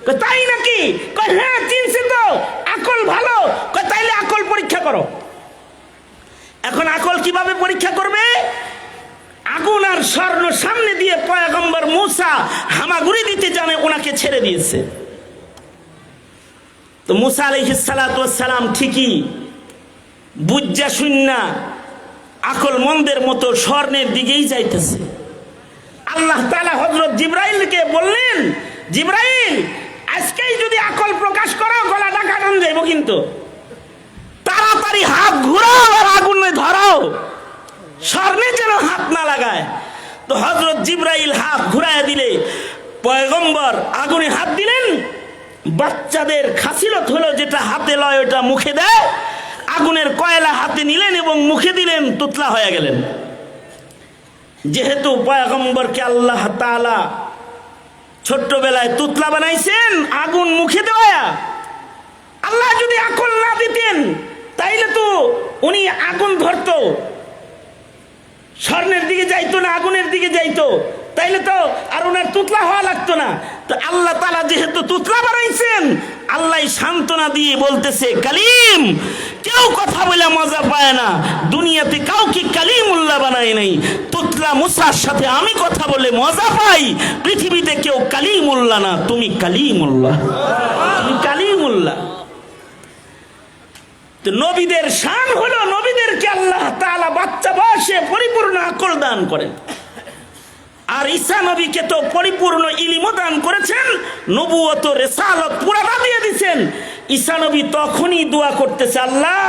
কয়, তাই নাকি? কয়, হ্যাঁ চিনছে তো, আকল ভালো। কয়, তাইলে আকল পরীক্ষা করো। এখন আকল কিভাবে পরীক্ষা করবে? আগুন আর স্বর্ণ সামনে দিয়ে পয়গম্বর মুসা হামাগুড়ি দিতে জানে, ওনাকে ছেড়ে দিয়েছে। তো মুসা আলাইহিস সালাম ঠিকই বুজ্জা শূন্য আকল মন্দের মতো স্বর্ণের দিকেই যাইতেছে। আল্লাহ তাআলা হযরত জিবরাইলকে বললেন, জিবরাইল, আজকেই যদি আকল প্রকাশ করো গলাটা কাটন যাইব, কিন্তু তাড়াতাড়ি হাত ঘুরাও আর আগুনে ধরাও, স্বর্ণে যেন হাত না লাগায়। তো হযরত জিবরাইল হাত ঘুরায় দিলে পয়গম্বর আগুনে হাত দিলেন। বাচ্চাদের খাসিলত হলো যেটা হাতে লয় ওটা মুখে দেয়, আগুনের কয়লা হাতে নিলেন এবং মুখে দিলেন, তুতলা হয়ে গেলেন। যেহেতু পয়গম্বরকে আল্লাহ তাআলা ছোট্টবেলায় তুতলা বানাইছেন আগুন মুখে দেওয়া, আল্লাহ যদি আকল না দিতেন তাইলে তো উনি আগুন ধরতো, স্বর্ণের দিকে যাইতো না, আগুনের দিকে যাইতো, তাইলে তো আর ওনার তুতলা হওয়া লাগতো না। তো আল্লাহ তাআলা যেহেতু তুতলা বানাইছেন, আল্লাহ সান্ত্বনা দিয়ে বলতেছে, কালিম, কেউ কথা বলে মজা পায় না, দুনিয়াতে কাউকে কালিমুল্লাহ বানায় নাই, তুতলা মুসার সাথে আমি কথা বলে মজা পাই, পৃথিবীতে কেউ কালিমুল্লাহ না, তুমি কালিমুল্লাহ, তুমি কালিমুল্লাহ। তো নবীদের শান হলো, নবীদেরকে আল্লাহ তাআলা বাচ্চা বয়সে পরিপূর্ণ আকল দান করেন। আর ঈসা নবীকে তো পরিপূর্ণ ইলম দান করেছেন, নবুয়ত রিসালাত পুরাটা দিয়ে দিয়েছেন। ঈসা নবী তখনই দোয়া করতেছে, আল্লাহ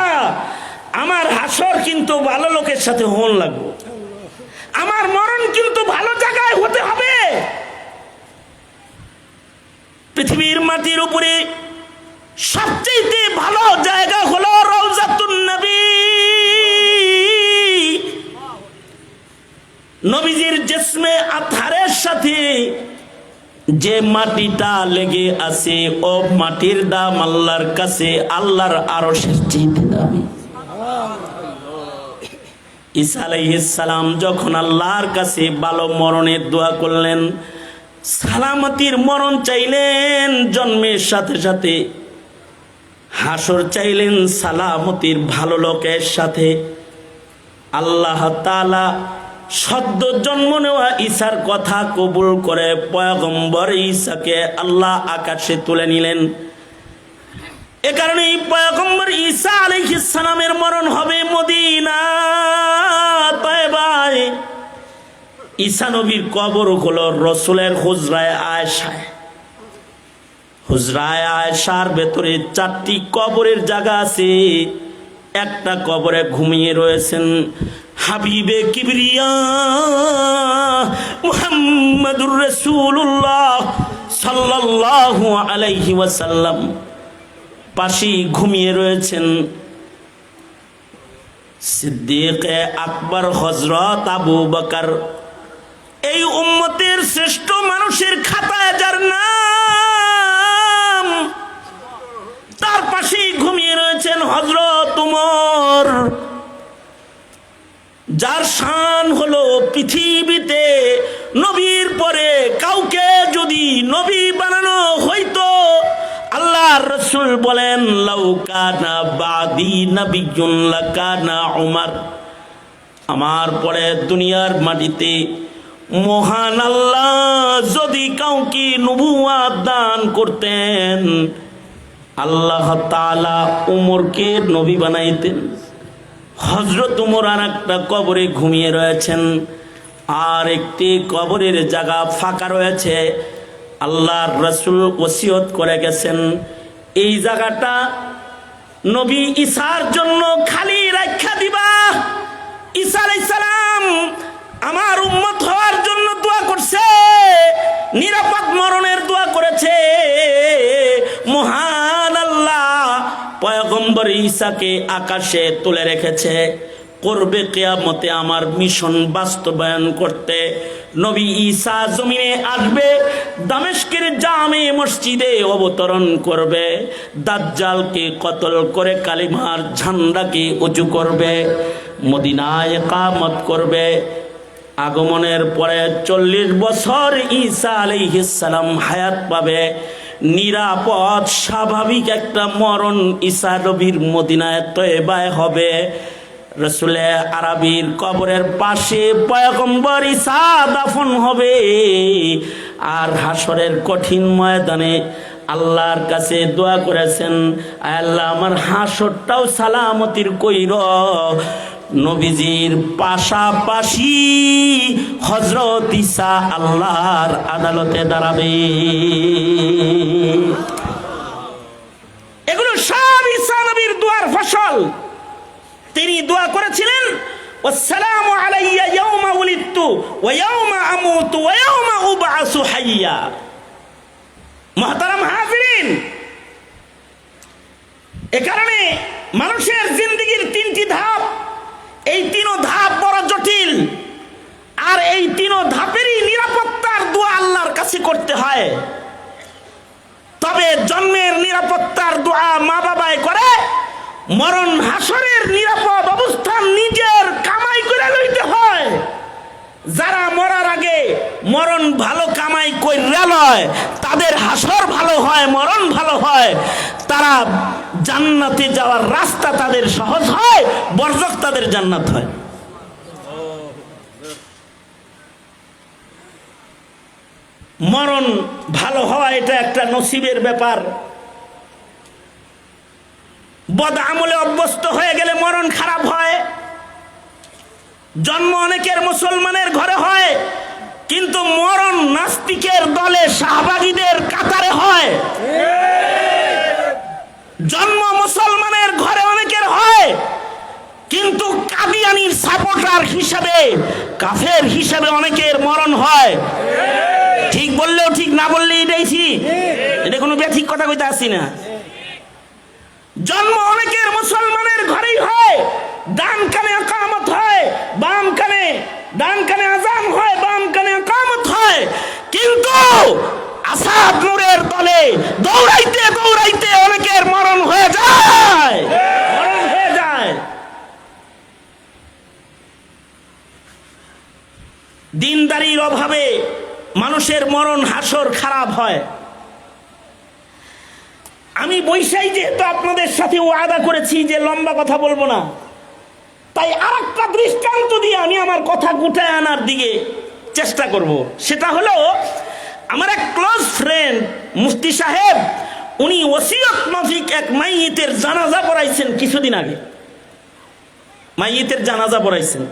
আমার হাসর কিন্তু ভালো লোকের সাথে হন লাগবে, আমার মরণ কিন্তু ভালো জায়গায় হতে হবে। পৃথিবীর মাটির উপরে সবচেয়ে ভালো জায়গা হলো রওজাতুন নবী। নবীজির জিসমে আতহারের সাথে যে মাটিটা লেগে আছে, ও মাটির দাম আল্লাহর কাছে আল্লাহর আরশের চেয়ে দামি। ঈসা আলাইহিস সালাম যখন আল্লাহর কাছে ভালো মরণের দোয়া করলেন, সালামতির মরণ চাইলেন, জন্মের সাথে সাথে হাসর চাইলেন সালামতির ভালো লোকের সাথে, আল্লাহ তাআলা সদ্য জন্ম নেওয়া ঈসার কথা কবুল করে পয়গম্বর ঈসাকে আল্লাহ আকাশে তুলে নিলেন। এ কারণে পয়গম্বর ঈসা আলাইহিস সালামের মরণ হবে মদিনা তয়বায়। ঈসা নবীর কবর হলো রাসূলের হুজরায়ে আয়েশায়। হুজরায়ে আয়েশার ভেতরে 4টি কবরের জায়গা আছে। একটা কবরে ঘুমিয়ে রয়েছেন হাবিবে কিবরিয়া মুহাম্মাদুর রাসূলুল্লাহ সাল্লাল্লাহু আলাইহি ওয়াসাল্লাম। পাশে ঘুমিয়ে রয়েছেন সিদ্দিকে আকবর হযরত আবু বকর। এই উম্মতের শ্রেষ্ঠ মানুষের খাতায় যার নাম, তার পাশেই ঘুমিয়ে রয়েছেন হযরত উমর, যার শান হলো পৃথিবীতে নবীর পরে কাউকে যদি নবী বানানো হইতো, আল্লাহর রাসূল বলেন লাউ কানা বাদি নাবিয়্যুন লাকানা উমর। আমার পরে দুনিয়ার মাটিতে মহান আল্লাহ যদি কাউকে নবুয়ত দান করতেন, আল্লাহ তাআলা উমরকে নবী বানাইতেন। হযরত উমর আর একটা কবরে ঘুমিয়ে রয়েছেন, আর একটি কবরের জায়গা ফাঁকা রয়েছে। আল্লাহর রাসূল ওসিয়ত করে গেছেন, এই জায়গাটা নবী ঈসার জন্য খালি রাখা দিবা। ঈসা আলাইহিস সালাম আমার উম্মত হওয়ার জন্য দোয়া করছে, নিরাপদ মরণের দোয়া করেছে। মহান আল্লাহ পয়গম্বর ঈসাকে আকাশে তুলে রেখেছে, করবে কিয়ামতে আমার মিশন বাস্তবায়ন করতে। নবী ঈসা জমিনে আসবে, দামেস্কের জামে মসজিদে অবতরণ করবে, দাজ্জালকে কতল করে কালিমার ঝান্ডাকে উঁচু করবে, মদিনায় ইকামত করবে। আগমনের পরে 40 বছর ঈসা আলাইহিস সালাম হায়াত পাবে, নিরাপদ স্বাভাবিক একটা মরণ ঈসা নবীর মদিনায় তয়বায় হবে। রাসূলে আরবীর কবরের পাশে পয়গম্বর ঈসা দাফন হবে। আর হাসরের কঠিন ময়দানে আল্লাহর কাছে দোয়া করেছেন, আল্লাহ আমার হাসরটাও সালামতির কইর। নবীজির পাশাপাশি হযরত ঈসা আল্লাহর আদালতে দাঁড়াবে। এগুলো সব ঈসা নবীর দোয়ার ফসল। তিনি দোয়া করেছিলেন, ওয়াসসালামু আলাইয়া ইয়াওমা উলিদতু ওয়া ইয়াওমা আমুতু ওয়া ইয়াওমা উবআসু হাইয়া। মুহতারাম হাজিরিন, এ কারণে মানুষের জিন্দেগীর 3টি ধাপ, এই 3 ধাপ বড় জটিল। আর এই 3 ধাপেরই নিরাপত্তার দোয়া আল্লাহর কাছে করতে হয়। তবে জন্মের নিরাপত্তার দোয়া মা বাবায় করে, মরণ হাসরের নিরাপদ অবস্থান নিজের কামাই করে লইতে হয়। যারা মরার আগে মরণ ভালো কামাই কইরা লয়, তাদের হাসর ভালো হয়, মরণ ভালো হয়, তারা জান্নাতে যাওয়ার রাস্তা তাদের সহজ হয়, বরজখ তাদের জান্নাত হয়। মরণ ভালো হওয়া এটা একটা নসিবের ব্যাপার। বদ আমলে অভ্যস্ত হয়ে গেলে মরণ খারাপ হয়। জন্ম অনেকের মুসলমানের ঘরে হয়, কিন্তু মরণ নাস্তিকের দলে শাহবাগীদের কাতারে হয়। জন্ম মুসলমানের ঘরে অনেকের হয়, কিন্তু কাদিয়ানির সাপোর্টার হিসাবে, কাফের হিসাবে অনেকের মরণ হয়। ঠিক বললেও ঠিক, না বললে এটাই ঠিক, এটা কোনো ব্যাঠিক কথা কইতে আসি না। জন্ম অনেকের মুসলমানের ঘরেই হয়, ডান কানে ইকামত হয়, বাম কানে, ডান কানে আযান হয়, বাম কানে ইকামত হয়, কিন্তু আসাদ নূরের দলে দৌড়াইতে দৌড়াইতে অনেকের মরণ হয়ে যায়, মরণ হয়ে যায়। দিনদারির অভাবে মানুষের মরণ হাসর খারাপ হয়। আমি বৈশাই যেহেতু আপনাদের সাথে ওয়াদা করেছি যে লম্বা কথা বলবো না, তাই আরেকটা দৃষ্টান্ত দিয়ে আমি আমার কথা গুটায় আনার দিকে চেষ্টা করব। সেটা হলো, আমার এক ক্লোজ ফ্রেন্ড মুফতি সাহেব, উনি ওসিয়ত মাফিক এক মাইয়িতের জানাজা পড়াইছেন কিছুদিন আগে, মাইয়িতের জানাজা পড়াইছেন।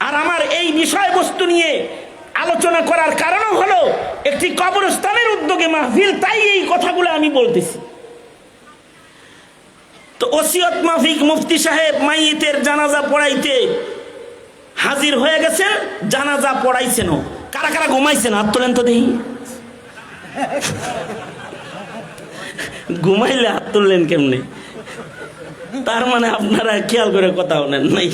আর আমার এই বিষয়বস্তু নিয়ে আলোচনা করার কারণ হলো একটি কবরস্থানের উদ্যোগে মাহফিল, তাই এই কথাগুলো আমি বলতেছি। তো ওসিয়ত মাফিক মুফতি সাহেব মাইয়িতের জানাজা পড়াইতে হাজির হয়ে গেছেন, জানাজা পড়াইছেনও। কারা কারা ঘুমাইছেন হাত তোলেন তো দেখি। ঘুমাইলে হাত তুললেন কেমনে? তার মানে আপনারা খেয়াল করে কথা বলেন নাই।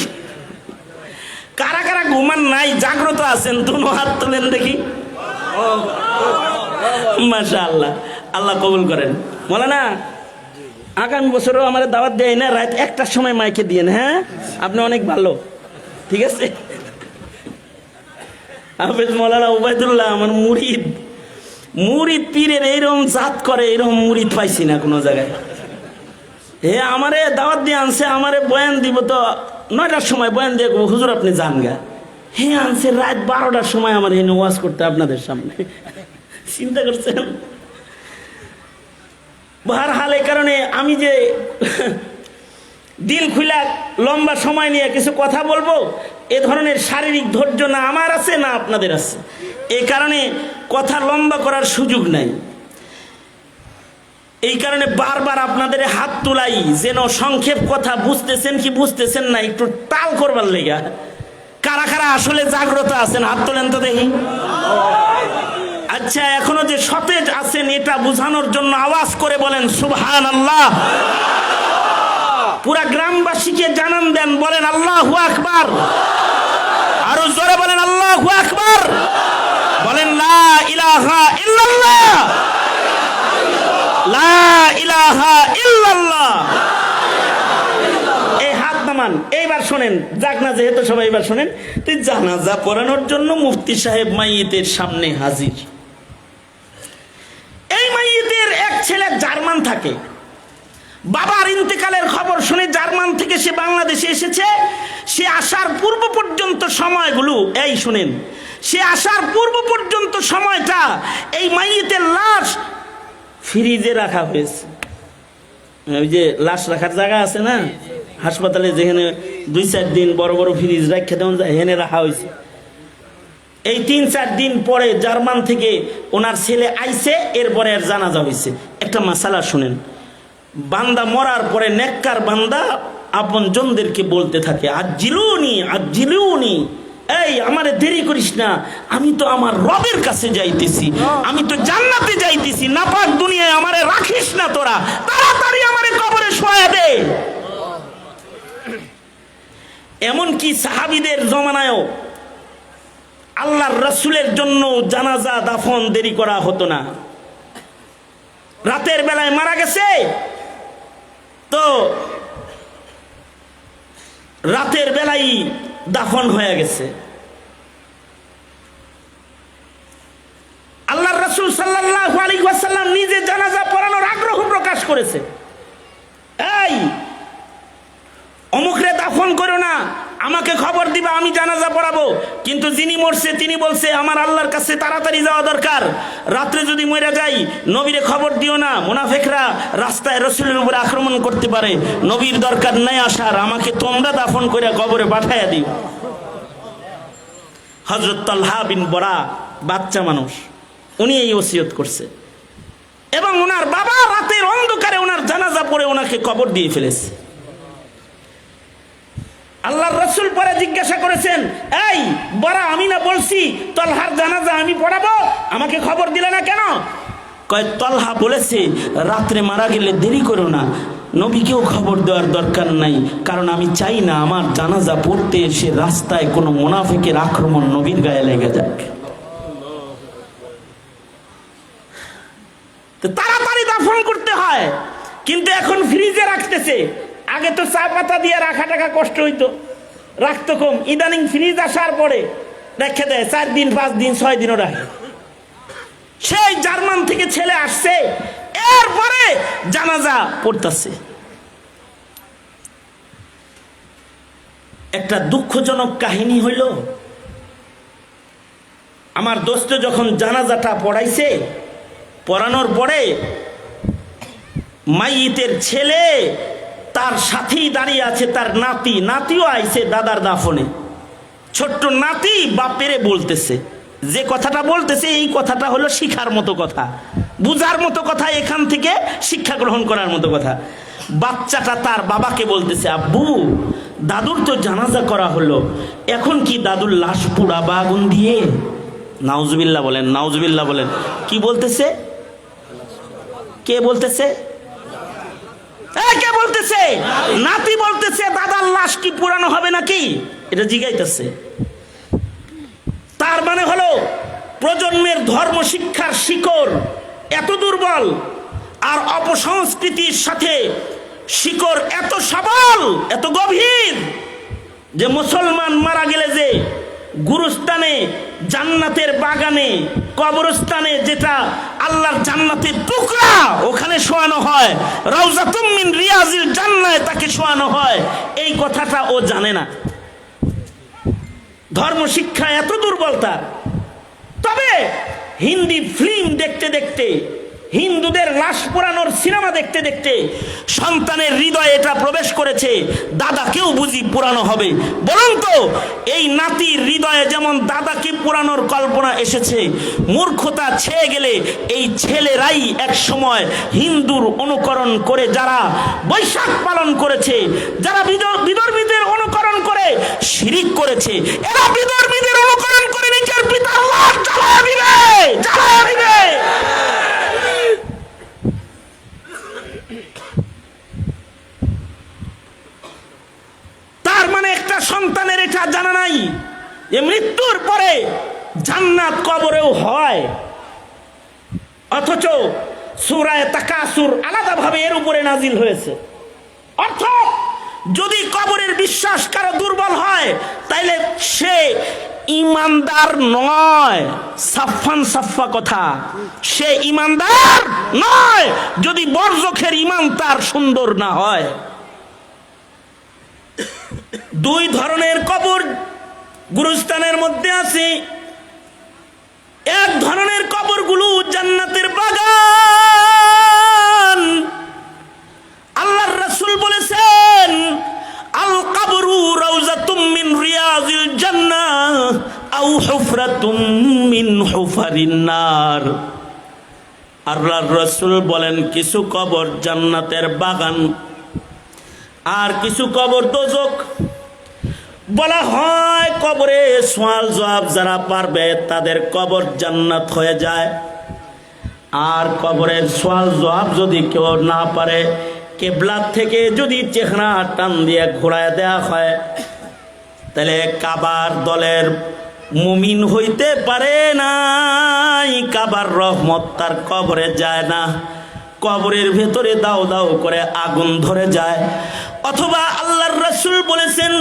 কারা কারা ঘুমান নাই, জাগ্রত আছেন, দুনো হাত তোলেন দেখি। মাশাআল্লাহ, আল্লাহ কবুল করেন। মৌলানা, আগামী বছরও আমার দাওয়াত দেয় না, রাত 1টার সময় মাইকে দিয়েন। হ্যাঁ, আপনি অনেক ভালো, ঠিক আছে। হাফেজ মৌলানা উবাইদুল্লাহ আমার মুরিদ, মুরিদ পীরের এইরকম জাত করে, এরকম মুরিদ পাইছি না কোনো জায়গায়। হে আমারে দাওয়াত দিয়ে আনছে, আমারে বয়ান দিব তো 9টার সময় বয়ান দিয়ে হুজুর আপনি যান গা। হে আনছে রাত 12টার সময় আমার এনে ওয়াজ করতে আপনাদের সামনে। চিন্তা করছেন? বহারহাল এই কারণে আমি যে দিল খুলা লম্বা সময় নিয়ে কিছু কথা বলবো, এ ধরনের শারীরিক ধৈর্য না আমার আছে না আপনাদের আছে, এই কারণে কথা লম্বা করার সুযোগ নাই। এই কারণে বারবার আপনাদের হাত তুলাই, যেন সংক্ষেপ কথা বুঝতেছেন কি বুঝতেছেন না একটু তাল করবার লেগা। কারা কারা আসলে জাগ্রত আছেন হাত তোলেন তো দেখি। আচ্ছা, এখনো যে সতেজ আছেন এটা বোঝানোর জন্য আওয়াজ করে বলেন সুবহানাল্লাহ। পুরা গ্রামবাসীকে জানান দেন, বলেন আল্লাহু আকবার। আরো জোরে বলেন আল্লাহু আকবার। বলেন লা ইলাহা ইল্লাল্লাহ, লা ইলাহা ইল্লাল্লাহ। এই হাত নামান। এইবার শোনেন, যাক না যেহেতু সবাই এবার শোনেন। তুই জানাজা পড়ানোর জন্য মুফতি সাহেব মাইয়িতের সামনে হাজির। এই মাইয়িতের এক ছেলে জার্মান থাকে, বাবার ইন্তেকালের খবর শুনে জার্মান থেকে সে বাংলাদেশে এসেছে। সে আসার পূর্ব পর্যন্ত সময়গুলো, এই শুনেন, সে আসার পূর্ব পর্যন্ত সময়টা এই মাইয়িতের লাশ ফ্রিজে রাখা হয়েছে। ওই যে লাশ রাখার জায়গা আছে না হাসপাতালে, যেখানে 2-4 দিন বড় বড় ফ্রিজ রাখা দেওয়া যায়, হেনে রাখা হয়েছে। এই 3-4 দিন পরে জার্মান থেকে ওনার ছেলে আইছে, এরপরে আর জানাজা হয়েছে। একটা মাসালা শুনেন, বান্দা মরার পরে নেককার বান্দা আপন জনদেরকে বলতে থাকে, আজ্জিলুনি আজ্জিলুনি, এই আমারে দেরি করিস না, আমি তো আমার রবের কাছে যাইতেছি, আমি তো জান্নাতে যাইতেছি, নাপাক দুনিয়ায় আমারে রাখিস না, তোরা তাড়াতাড়ি আমারে কবরে শোয়া দে। এমনকি সাহাবীদের জমানায়ও আল্লাহর রাসূলের জন্য জানাজা দাফন দেরি করা হতো না। রাতের বেলায় মারা গেছে তো রাতের বেলায় দাফন হয়ে গেছে। আল্লাহর রাসূল সাল্লাল্লাহু আলাইহি ওয়াসাল্লাম নিজে জানাজা পড়ানোর আগ্রহ প্রকাশ করেছে। এই অমুকরে দাফন করো না, আমাকে খবর দিবা, আমি জানাজা পড়াবো। কিন্তু যিনি মরছে তিনি বলছে আমার আল্লাহর কাছে তাড়াতাড়ি যাওয়া দরকার, রাত্রে যদি মরে যাই নবীরে খবর দিও না, মুনাফিকরা রাস্তায় রাসূলের উপরে আক্রমণ করতে পারে, নবীর দরকার নাই আসার, আমাকে তোমরা দাফন করে কবরে পাঠাইয়া দিও। হযরত তালহা বিন বরা বাচ্চা মানুষ, উনি এই ওসিয়ত করছে এবং ওনার বাবা রাতের অন্ধকারে ওনার জানাজা পড়ে ওনাকে কবর দিয়ে ফেলেছে। আল্লাহর রাসূল পরে জিজ্ঞাসা করেছেন, এই বরা, আমি না বলছি তালহার জানাজা আমি পড়াবো, আমাকে খবর দিলে না কেন? কয় তালহা বলেছে রাত্রে মারা গেলে দেরি করো না, নবীকেও খবর দেওয়ার দরকার নাই, কারণ আমি চাই না আমার জানাজা পড়তে এসে রাস্তায় কোনো মুনাফিকের আক্রমণ নবীর গায়ে লেগে যাক। তাড়াতাড়ি দাফন করতে হয়, কিন্তু এখন ফ্রিজে রাখতেছে। আগে তো চা পাতা দিয়ে রাখা টাকা কষ্ট হইতো, রাখতো কম, ইদানিং ফ্রিজ আসার পরে রেখে দেয় 4 দিন 5 দিন 6 দিনও রাখে। সেই জার্মান থেকে ছেলে আসছে, এরপরে জানাজা পড়তেছে। একটা দুঃখজনক কাহিনী হইল, আমার দোস্ত যখন জানাজাটা পড়াইছে, পড়ানোর পরে মাইয়িতের ছেলে তার সাথেই দাঁড়িয়ে আছে, তার নাতিও আইছে দাদার দাফনে। ছোট্ট নাতি বাপেরে বলতেছে, যে কথাটা বলতেছে এই কথাটা হলো শিখার মতো কথা, বুঝার মতো কথা, এখান থেকে শিক্ষা গ্রহণ করার মতো কথা। বাচ্চাটা তার বাবাকে বলতেছে, আব্বু, দাদুর তো জানাজা করা হলো, এখন কি দাদুর লাশ পুড়াবা আগুন দিয়ে? নাউজুবিল্লাহ বলেন, নাউজুবিল্লাহ বলেন। কি বলতেছে? কে বলতেছে? কে বলতেছে? নাতি বলতেছে দাদার লাশ কি পুরানো হবে নাকি, এটা জিগাইতেছে। তার মানে হলো প্রজন্মের ধর্ম শিক্ষার শিকড় এত দুর্বল, আর অপসংস্কৃতির সাথে শিকড় এত সবল, এত গভীর, যে মুসলমান মারা গেলে যে গুরুস্থানে, জান্নাতের বাগানে, কবরস্থানে, যেটা আল্লাহর জান্নাতের টুকরা, ওখানে শোয়ানো হয়, রাউজাতুম মিন রিয়াজিল জান্নাহ, তাকে শোয়ানো হয়, এই কথাটা ও জানে না। ধর্ম শিক্ষা এত দুর্বলতা। তবে হিন্দি ফিল্ম দেখতে দেখতে, হিন্দুদের লাশ পোড়ানোর সিনেমা দেখতে দেখতে সন্তানের হৃদয়ে এটা প্রবেশ করেছে, দাদাকেও বুঝি পোড়ানো হবে। বলুন তো, এই নাতির হৃদয়ে যেমন দাদাকে পোড়ানোর কল্পনা এসেছে, মূর্খতা ছেয়ে গেলে এই ছেলেরাই এক সময় হিন্দুর অনুকরণ করে যারা বৈশাখ পালন করেছে, যারা বিধর্মীদের অনুকরণ করে শিরিক করেছে, এরা বিধর্মীদের অনুকরণ করে নিজের পিতার লাশ জ্বালায়া দিবে, জ্বালায়া দিবে। তার মানে একটা সন্তানের এটা জানা নাই যে মৃত্যুর পরে জান্নাত কবরেও হয়, অথচ সূরা তাকাসুর আলাদাভাবে এর উপরে নাজিল হয়েছে। অর্থাৎ যদি কবরের বিশ্বাস কারো দুর্বল হয়, তাইলে সে ইমানদার নয়। সাফান সাফা কথা, সে ইমানদার নয় যদি বরজখের ইমান তার সুন্দর না হয়। 2 ধরনের কবর গুরুস্থানের মধ্যে আছে। এক ধরনের কবরগুলো জান্নাতের বাগান। আল্লাহর রাসূল বলেছেন, আল কবরু রাউজাতুম মিন রিয়াজিল জান্নাহ আও হুফরাতুম মিন হুফারিন নার। আল্লাহর রাসূল বলেন, কিছু কবর জান্নাতের বাগান, আর কিছু কবর দোজখ। বলা হয় কবরে সওয়াল জবাব যারা পারবে তাদের কবর জান্নাত হয়ে যায়, আর কবরের সওয়াল জবাব যদি কেউ না পারে, কিবলা থেকে যদি চেহারা টান দিয়ে ঘোরায় দেওয়া হয়, তাহলে কাবার দলের মুমিন হইতে পারে না, কাবার রহমত তার কবরে যায় না, কবরের ভেতরে দাও দাও করে আগুন ধরে যায়। অথবা আল্লাহর রাসূল বলেছেন,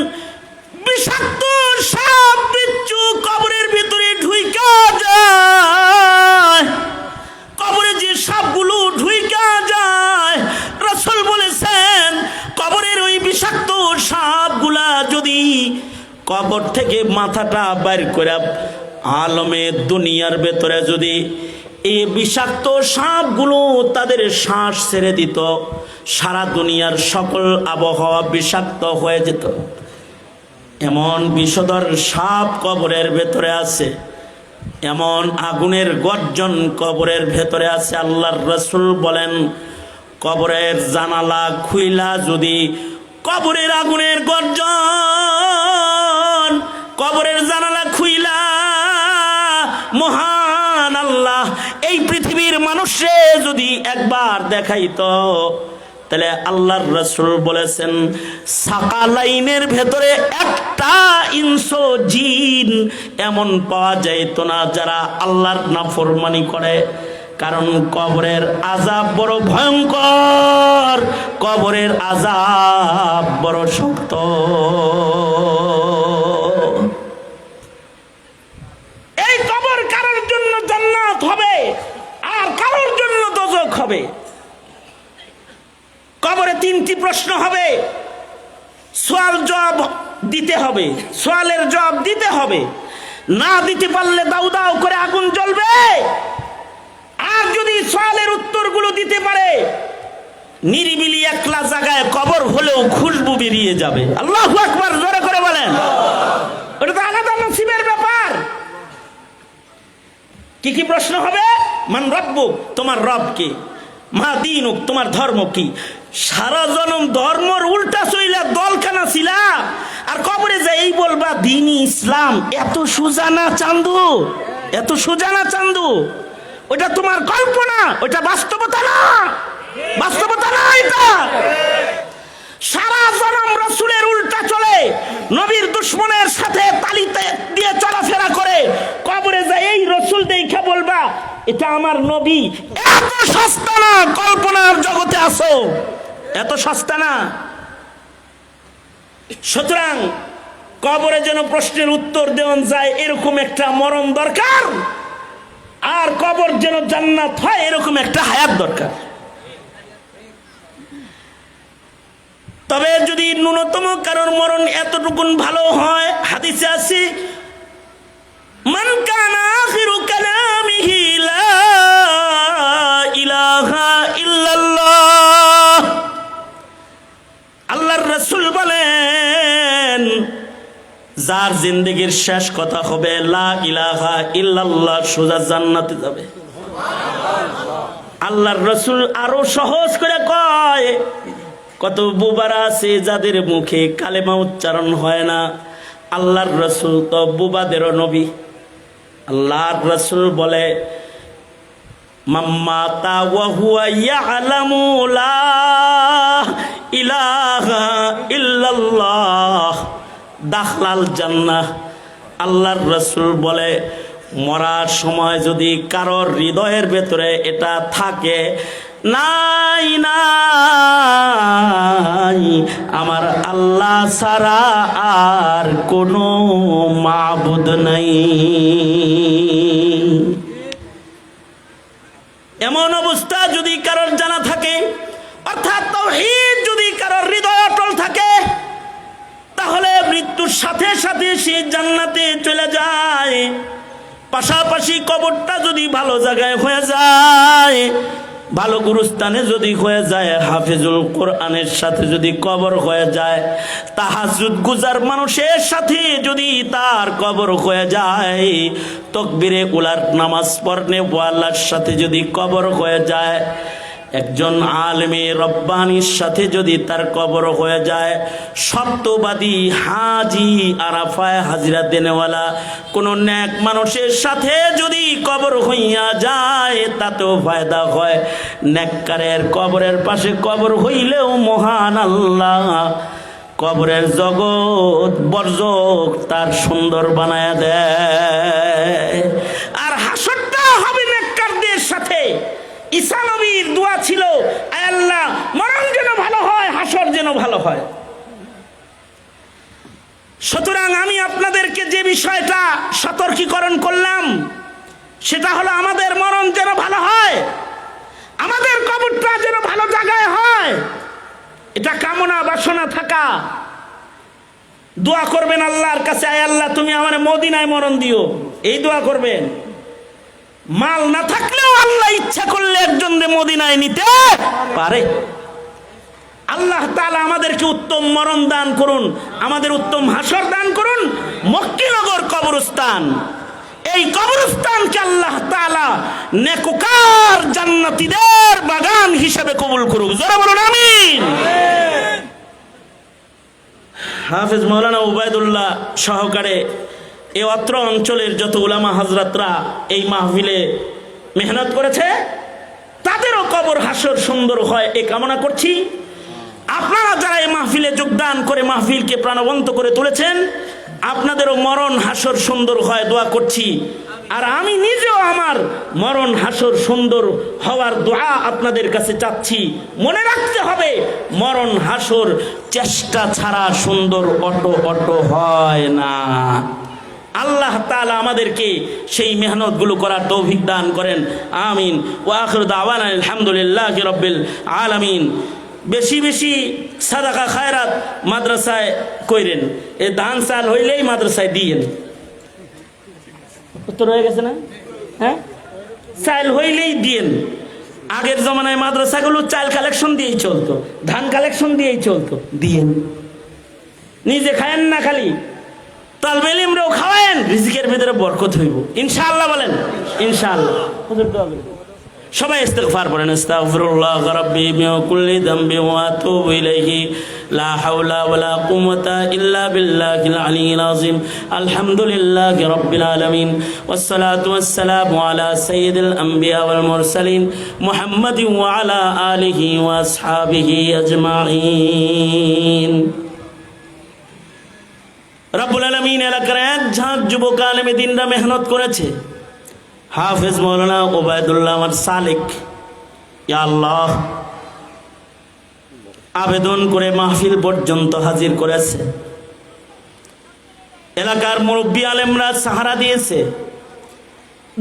বিষাক্ত সাপ বিচ্ছু কবরের ভিতরে ঢুইকা যায়। কবরে যে সাপগুলো ঢুইকা যায়, রাসূল বলেছেন কবরের ওই বিষাক্ত সাপগুলা যদি কবর থেকে মাথাটা বাইর করে আলমে দুনিয়ার ভেতরে যদি এই বিষাক্ত সাপগুলো তাদের শ্বাস ছেড়ে দিত, সারা দুনিয়ার সকল আবহাওয়া বিষাক্ত হয়ে যেত। এমন বিষধর সাপ কবরের ভেতরে আছে, এমন আগুনের গর্জন কবরের ভেতরে আছে। আল্লাহর রাসূল বলেন, কবরের জানালা খুইলা যদি কবরের আগুনের গর্জন, কবরের জানালা খুইলা মহান আল্লাহ এই পৃথিবীর মানুষে যদি একবার দেখাইতো, তাহলে আল্লাহর রাসূল বলেছেন সাকালাইনের ভেতরে একটা ইনসো জিন এমন পাওয়া যাইতো না যারা আল্লাহর নাফরমানি করে। কারণ কবরের আযাব বড় ভয়ঙ্কর, কবরের আযাব বড় শক্ত। এই কবর কারোর জন্য জান্নাত হবে আর কারোর জন্য দোজখ হবে। কবরে তিনটি প্রশ্ন হবে, সওয়াল জবাব দিতে হবে, সওয়ালের জবাব দিতে হবে। না দিতে পারলে দাউ দাউ করে আগুন জ্বলবে, আর যদি সওয়ালের উত্তরগুলো দিতে পারে নিরিবিলি একলা জায়গায় কবর হলেও খুশবু বেরিয়ে যাবে। আল্লাহু আকবার, জোরে করে বলেন। ওটা তো আলাদা নসিবের ব্যাপার। কি কি প্রশ্ন হবে? মান রব্বুক, তোমার রব কি? মা দীনুক, তোমার ধর্ম কি? সারা জনম ধর্মর উল্টা চইলা দলখানা ছিলা, আর কবরে যাই এই বলবা দ্বীন-ই ইসলাম। এত সোজা না চান্দু, এত সোজা না চান্দু। ওটা তোমার কল্পনা, ওটা বাস্তবতা না, বাস্তবতা না এটা। সারা জনম রাসূলের উল্টা চলে, নবীর দুশমনের সাথে তালিতে দিয়ে চলাফেরা করে, কবরে যাই এই রাসূল দেখা বলবা এটা আমার নবী। এত সস্তা না, কল্পনার জগতে আসো, এত সস্তা না। সুতরাং কবরে যেন প্রশ্নের উত্তর দেওয়া যায় এরকম একটা মরণ দরকার, আর কবর যেন জান্নাত হয় এরকম একটা হায়াত দরকার। তবে যদি ন্যূনতম কারোর মরণ এতটুকুন ভালো হয়, হাদিসে আছে মান কানা আখিরু কালামিহি লা ইলাহা ইল্লাল্লাহ। আল্লাহর রাসূল বলেন যার জিন্দেগির শেষ কথা হবে লা ইলাহা ইল্লাল্লাহ, সোজা জান্নাতে যাবে। আল্লাহর রাসূল আরো সহজ করে কয়, কত বুবারা আছে যাদের মুখে কালেমা উচ্চারণ হয় না। আল্লাহর রাসূল তো বুবাদেরও নবী। আল্লাহর রাসূল বলে মাম্মাতা ওয়া হুয়া ইয়ালামু লা ইলাহা ইল্লাল্লাহ দাখলাল জান্নাহ। আল্লাহর রাসূল বলে মরার সময় যদি কারোর হৃদয়ের ভেতরে এটা থাকে, নাই নাই আমার আল্লাহ ছাড়া আর কোনো মাবুদ নাই, এমন অবস্থা যদি কারোর জানা থাকে, অর্থাৎ তাওহীদ যদি কারোর হৃদয়ে অটল থাকে, তাহলে মৃত্যুর সাথে সাথে সে জান্নাতে চলে যায়। পাশাপাশি কবরটা যদি ভালো জায়গায় হয়ে যায়, ভালো গুরুস্থানে যদি হয়ে যায়, হাফিজুল কোরআনের সাথে যদি কবর হয়ে যায়, তাহাজ্জুদ গুজার মানুষের সাথে যদি তার কবর হয়ে যায়, তাকবীরে উলার নামাজ পড়নে ওয়ালার সাথে যদি কবর হয়ে যায়, একজন আলেমে রব্বানির সাথে যদি তার কবর হয়ে যায়, সত্যবাদী হাজি আরাফায় হাজিরা দেনেওয়ালা কোন নেক মানুষের সাথে যদি কবর হইয়া যায়, তাতেও ফায়দা হয়। নেককারের কবরের পাশে কবর হইলেও মহান আল্লাহ কবরের জগৎ বর্জক তার সুন্দর বানায়া দেয়। আর হাসরটা হবে নেককারদের সাথে। ঈসা নবীর দোয়া ছিল, আয় আল্লাহ মরণ যেন ভালো হয়, হাসর যেন ভালো হয়। সুতরাং আমি আপনাদেরকে যে বিষয়টা সতর্কীকরণ করলাম, সেটা হলো আমাদের মরণ যেন ভালো হয়, আমাদের কবরটা যেন ভালো জায়গায় হয়, এটা কামনা বাসনা থাকা। দোয়া করবেন আল্লাহর কাছে, আয় আল্লাহ তুমি আমার মদিনায় মরণ দিও, এই দোয়া করবেন। মাল না থাকলেও আল্লাহ ইচ্ছা করলে একজনকে মদিনায় নিতে পারে। আল্লাহ তাআলা আমাদেরকে উত্তম মরণ দান করুন, আমাদের উত্তম হাসর দান করুন। মক্কিনগর কবরস্থান, এই কবরস্থানকে আল্লাহ তাআলা নেককার জান্নাতীদের বাগান হিসেবে কবুল করুক। জোরে বলুন আমিন। হাফেজ মাওলানা উবাইদুল্লাহ সহকারে এই অত্র অঞ্চলের যত উলামা হযরতরা এই মাহফিলে মেহনত করেছে, তাদেরও কবর হাসর সুন্দর হয় এই কামনা করছি। আপনারা যারা এই মাহফিলে যোগদান করে মাহফিলকে প্রাণবন্ত করে তুলেছেন, আপনাদেরও মরণ হাসর সুন্দর হয় দোয়া করছি। আর আমি নিজেও আমার মরণ হাসর সুন্দর হওয়ার দোয়া আপনাদের কাছে চাচ্ছি। মনে রাখতে হবে, মরণ হাসর চেষ্টা ছাড়া সুন্দর অটো হয় না। আল্লাহ তাআলা আমাদেরকে সেই মেহনতগুলো করার তৌফিক দান করেন, আমিন। ওয়া আখিরু দাওয়ানা আলহামদুলিল্লাহি রাব্বিল আলামিন। বেশি বেশি সাদাকা খায়রাত মাদ্রাসায় কইরেন, এ দান চাল হইলেই মাদ্রাসায় দিয়েন। উত্তর হয়ে গেছে না? হ্যাঁ, চাল হইলেই দিয়েন। আগের জমানায় মাদ্রাসাগুলো চাল কালেকশন দিয়েই চলতো, ধান কালেকশন দিয়েই চলতো। দিয়েন, নিজে খায়েন না, খালি তালবে ইলমরাও খাওয়ায়েন, রিজিকের ভিতরে বরকত হইব ইনশাআল্লাহ। বলেন ইনশাআল্লাহ। হুজুর দোয়া করেন। সবাই ইস্তিগফার পড়েন, আস্তাগফিরুল্লাহ রাব্বি মিন কুল্লি যামবি ওয়া আতুবু ইলাইহি, লা হাওলা ওয়ালা কুওয়াতা ইল্লা বিল্লাহিল আলিয়্যিল আযীম। আলহামদুলিল্লাহি রাব্বিল আলামিন, ওয়াসসালাতু ওয়াসসালামু আলা সাইয়্যিদিল আম্বিয়া ওয়াল মুরসালিন মুহাম্মাদিন ওয়া আলা আলিহি ওয়া আসহাবিহি আজমাইন। রব্বুল আলামিন এলাকার এক ঝাঁক যুবক আলেমে দ্বীনরা মেহনত করেছে। হাফেজ মাওলানা উবাইদুল্লাহ আমার সালেক, ইয়া আল্লাহ, আবেদন করে মাহফিল পর্যন্ত হাজির করেছে। এলাকার মুরব্বী আলেমরা সাহারা দিয়েছে।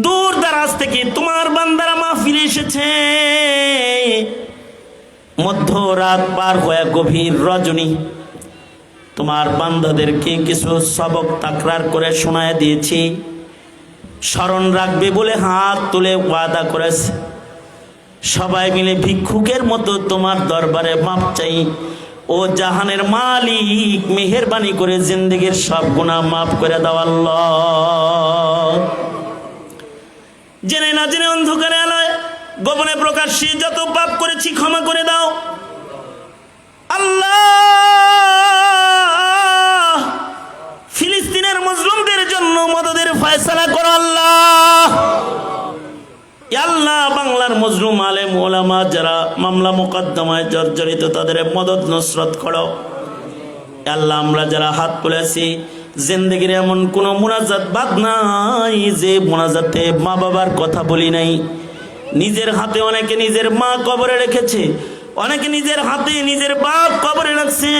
দূর দারাজ থেকে তোমার বান্দারা মাহফিলে এসেছে। মধ্যরাত পার হয়ে গভীর রজনী তোমার বান্দাদেরকে কিছু সবক তাকরার করে শোনায় দিয়েছি। স্মরণ রাখবে বলে হাত তুলে ওয়াদা করেছে। সবাই মিলে ভিক্ষুকের মতো তোমার দরবারে মাপ চাই। ও জাহানের মালিক, মেহেরবানি করে জিন্দেগীর সব গুনাহ মাফ করে দাও আল্লাহ। জেনে না জেনে অন্ধকারে আলোয় গোপনে প্রকাশ্যে যত পাপ করেছি ক্ষমা করে দাও আল্লাহ। ফিলিস্তিনের মুসলিমদের জন্য মদদের ফয়সালা করো আল্লাহ। আল্লাহ, বাংলার মজলুম আলেম ওলামা যারা মামলা মোকদ্দমায় জর্জরিত, তাদের মদদ নসরত করো আল্লাহ। আমরা যারা হাত তুলেছি, জিন্দেগির এমন কোনো মুনাজাত বাদ নাই যে মুনাজাতে মা বাবার কথা বলি নাই। নিজের হাতে অনেকে নিজের মা কবরে রেখেছে, অনেকে নিজের হাতে নিজের বাপ কবরে রাখছে।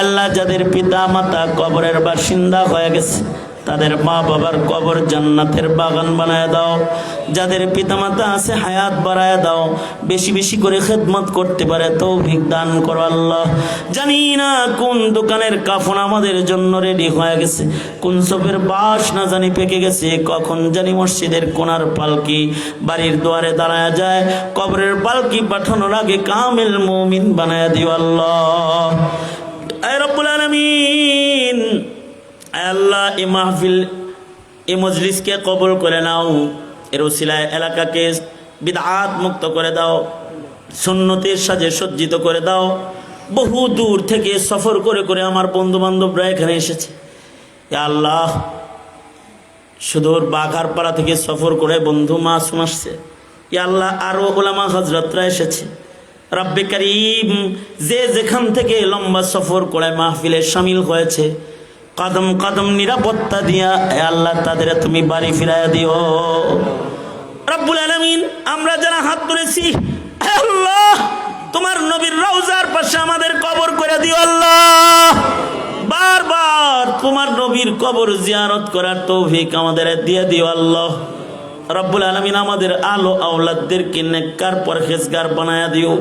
আল্লাহ, যাদের পিতা মাতা কবরের বাসিন্দা হয়ে গেছে, তাদের মা বাবার কবর জান্নাতের বাগান বানায় দাও। যাদের পিতা মাতা আছে, হায়াত বাড়ায় দাও, বেশি বেশি করে খেদমত করতে পারে তৌফিক দান করো আল্লাহ। জানি না কোন দোকানের কাফন আমাদের জন্য রেডি হয়ে গেছে, কোন সবের বাস না জানি পেকে গেছে, কখন জানি মসজিদের কোনার পালকি বাড়ির দুয়ারে দাঁড়ায় যায়। কবরের পালকি পাঠানোর আগে কামিল মুমিন বানায় দিও আল্লাহ। আয় রব্বুল আলামিন, আল্লাহ, এই মাহফিল, এই মজলিসকে কবুল করে নাও। এর ওসিলায় এলাকাকে বিদআত মুক্ত করে দাও, সুন্নতের সাজে সজ্জিত করে দাও। বহু দূর থেকে সফর করে করে আমার বন্ধু বান্ধবরা এখানে এসেছে। ইয়া আল্লাহ, সুদূর বাঘারপাড়া থেকে সফর করে বন্ধু মাসুম আসছে। ইয়া আল্লাহ, আরো উলামা হযরতরা এসেছে। রব্বে কারীম, যে যেখান থেকে লম্বা সফর করে মাহফিলে শামিল হয়েছে, কদম কদম নিরাপত্তা দিয়া আল্লাহ তাদের তুমি বাড়ি ফিরাইয়া দিও রব্বুল আলামিন। আমরা যারা হাত তুলেছি, আল্লাহ, তোমার নবীর রওজার পাশে আমাদের কবর করে দিও আল্লাহ। বারবার তোমার নবীর কবর জিয়ারত করার তৌফিক আমাদের দিয়ে দিও আল্লাহ রব্বুল আলামিন। আমাদের আলো আওলাদদেরকে নেককার পরহেজগার বানায়া দিও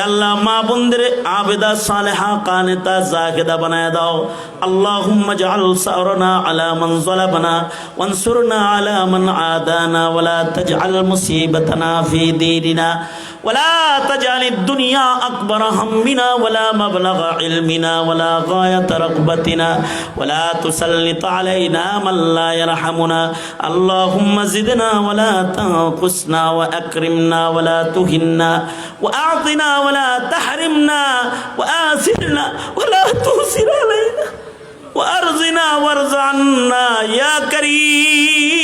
আল্লাহ। মা বোনদের আবেদা সালেহা কানেতা জাহিদা বানায় দাও। আল্লাহুম্মা জাআল সারনা আলা মান যালাবানা ওয়ানসুরনা আলা মান আদানা ওয়ালা তাজআল মুসিবাতানা ফি দীনিনা ولا تجعل الدنيا أكبر همنا ولا مبلغ علمنا ولا غاية رغبتنا ولا تسلط علينا من لا يرحمنا اللهم زدنا ولا تنقصنا وأكرمنا ولا تهنا وأعطنا ولا تحرمنا وآثرنا ولا تؤثر علينا وأرزنا وارض عنا يا كريم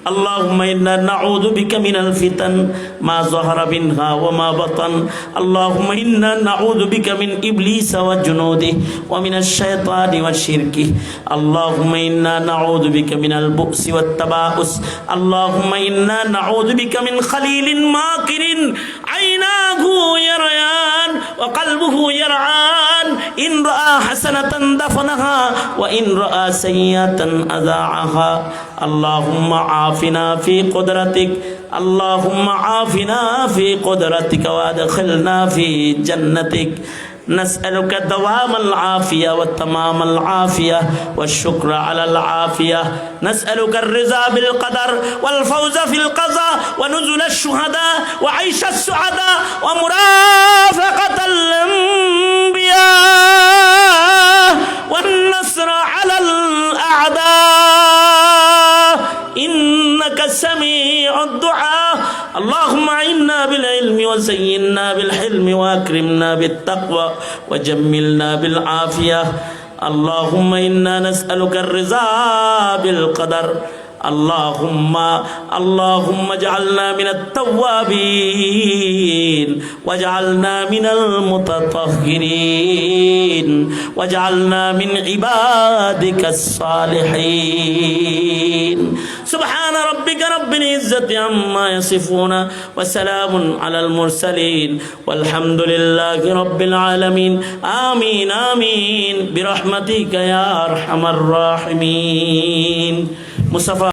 اللهم إنا نعوذ بك من الفتن ما ظهر منها وما بطن اللهم إنا نعوذ بك من إبليس وجنوده ومن الشيطان والشرك اللهم إنا نعوذ بك من البؤس والتباؤس اللهم إنا نعوذ بك من خليل ماكر عيناه يريان وقلبه يرعان إن رأى حسنة دفنها وإن رأى سيئة أذاعها اللهم عافنا في قدرتك اللهم عافنا في قدرتك وادخلنا في جنتك نسألك دوام العافية وتمام العافية والشكر على العافية نسألك الرضا بالقدر والفوز في القضاء ونزل الشهداء وعيش السعداء ومرافقة الأنبياء والنصر على الأعداء إنك سميع الدعاء اللهم أعنا بالعلم وزينا بالحلم وأكرمنا بالتقوى وجملنا بالعافية اللهم إنا نسألك الرضا بالقدر اللهم اجعلنا من التوابين واجعلنا من المتطهرين واجعلنا من عبادك الصالحين سبحان ربك رب العزة عما يصفون وسلام على المرسلين والحمد لله رب العالمين آمين آمين برحمتك يا أرحم الراحمين مصطفى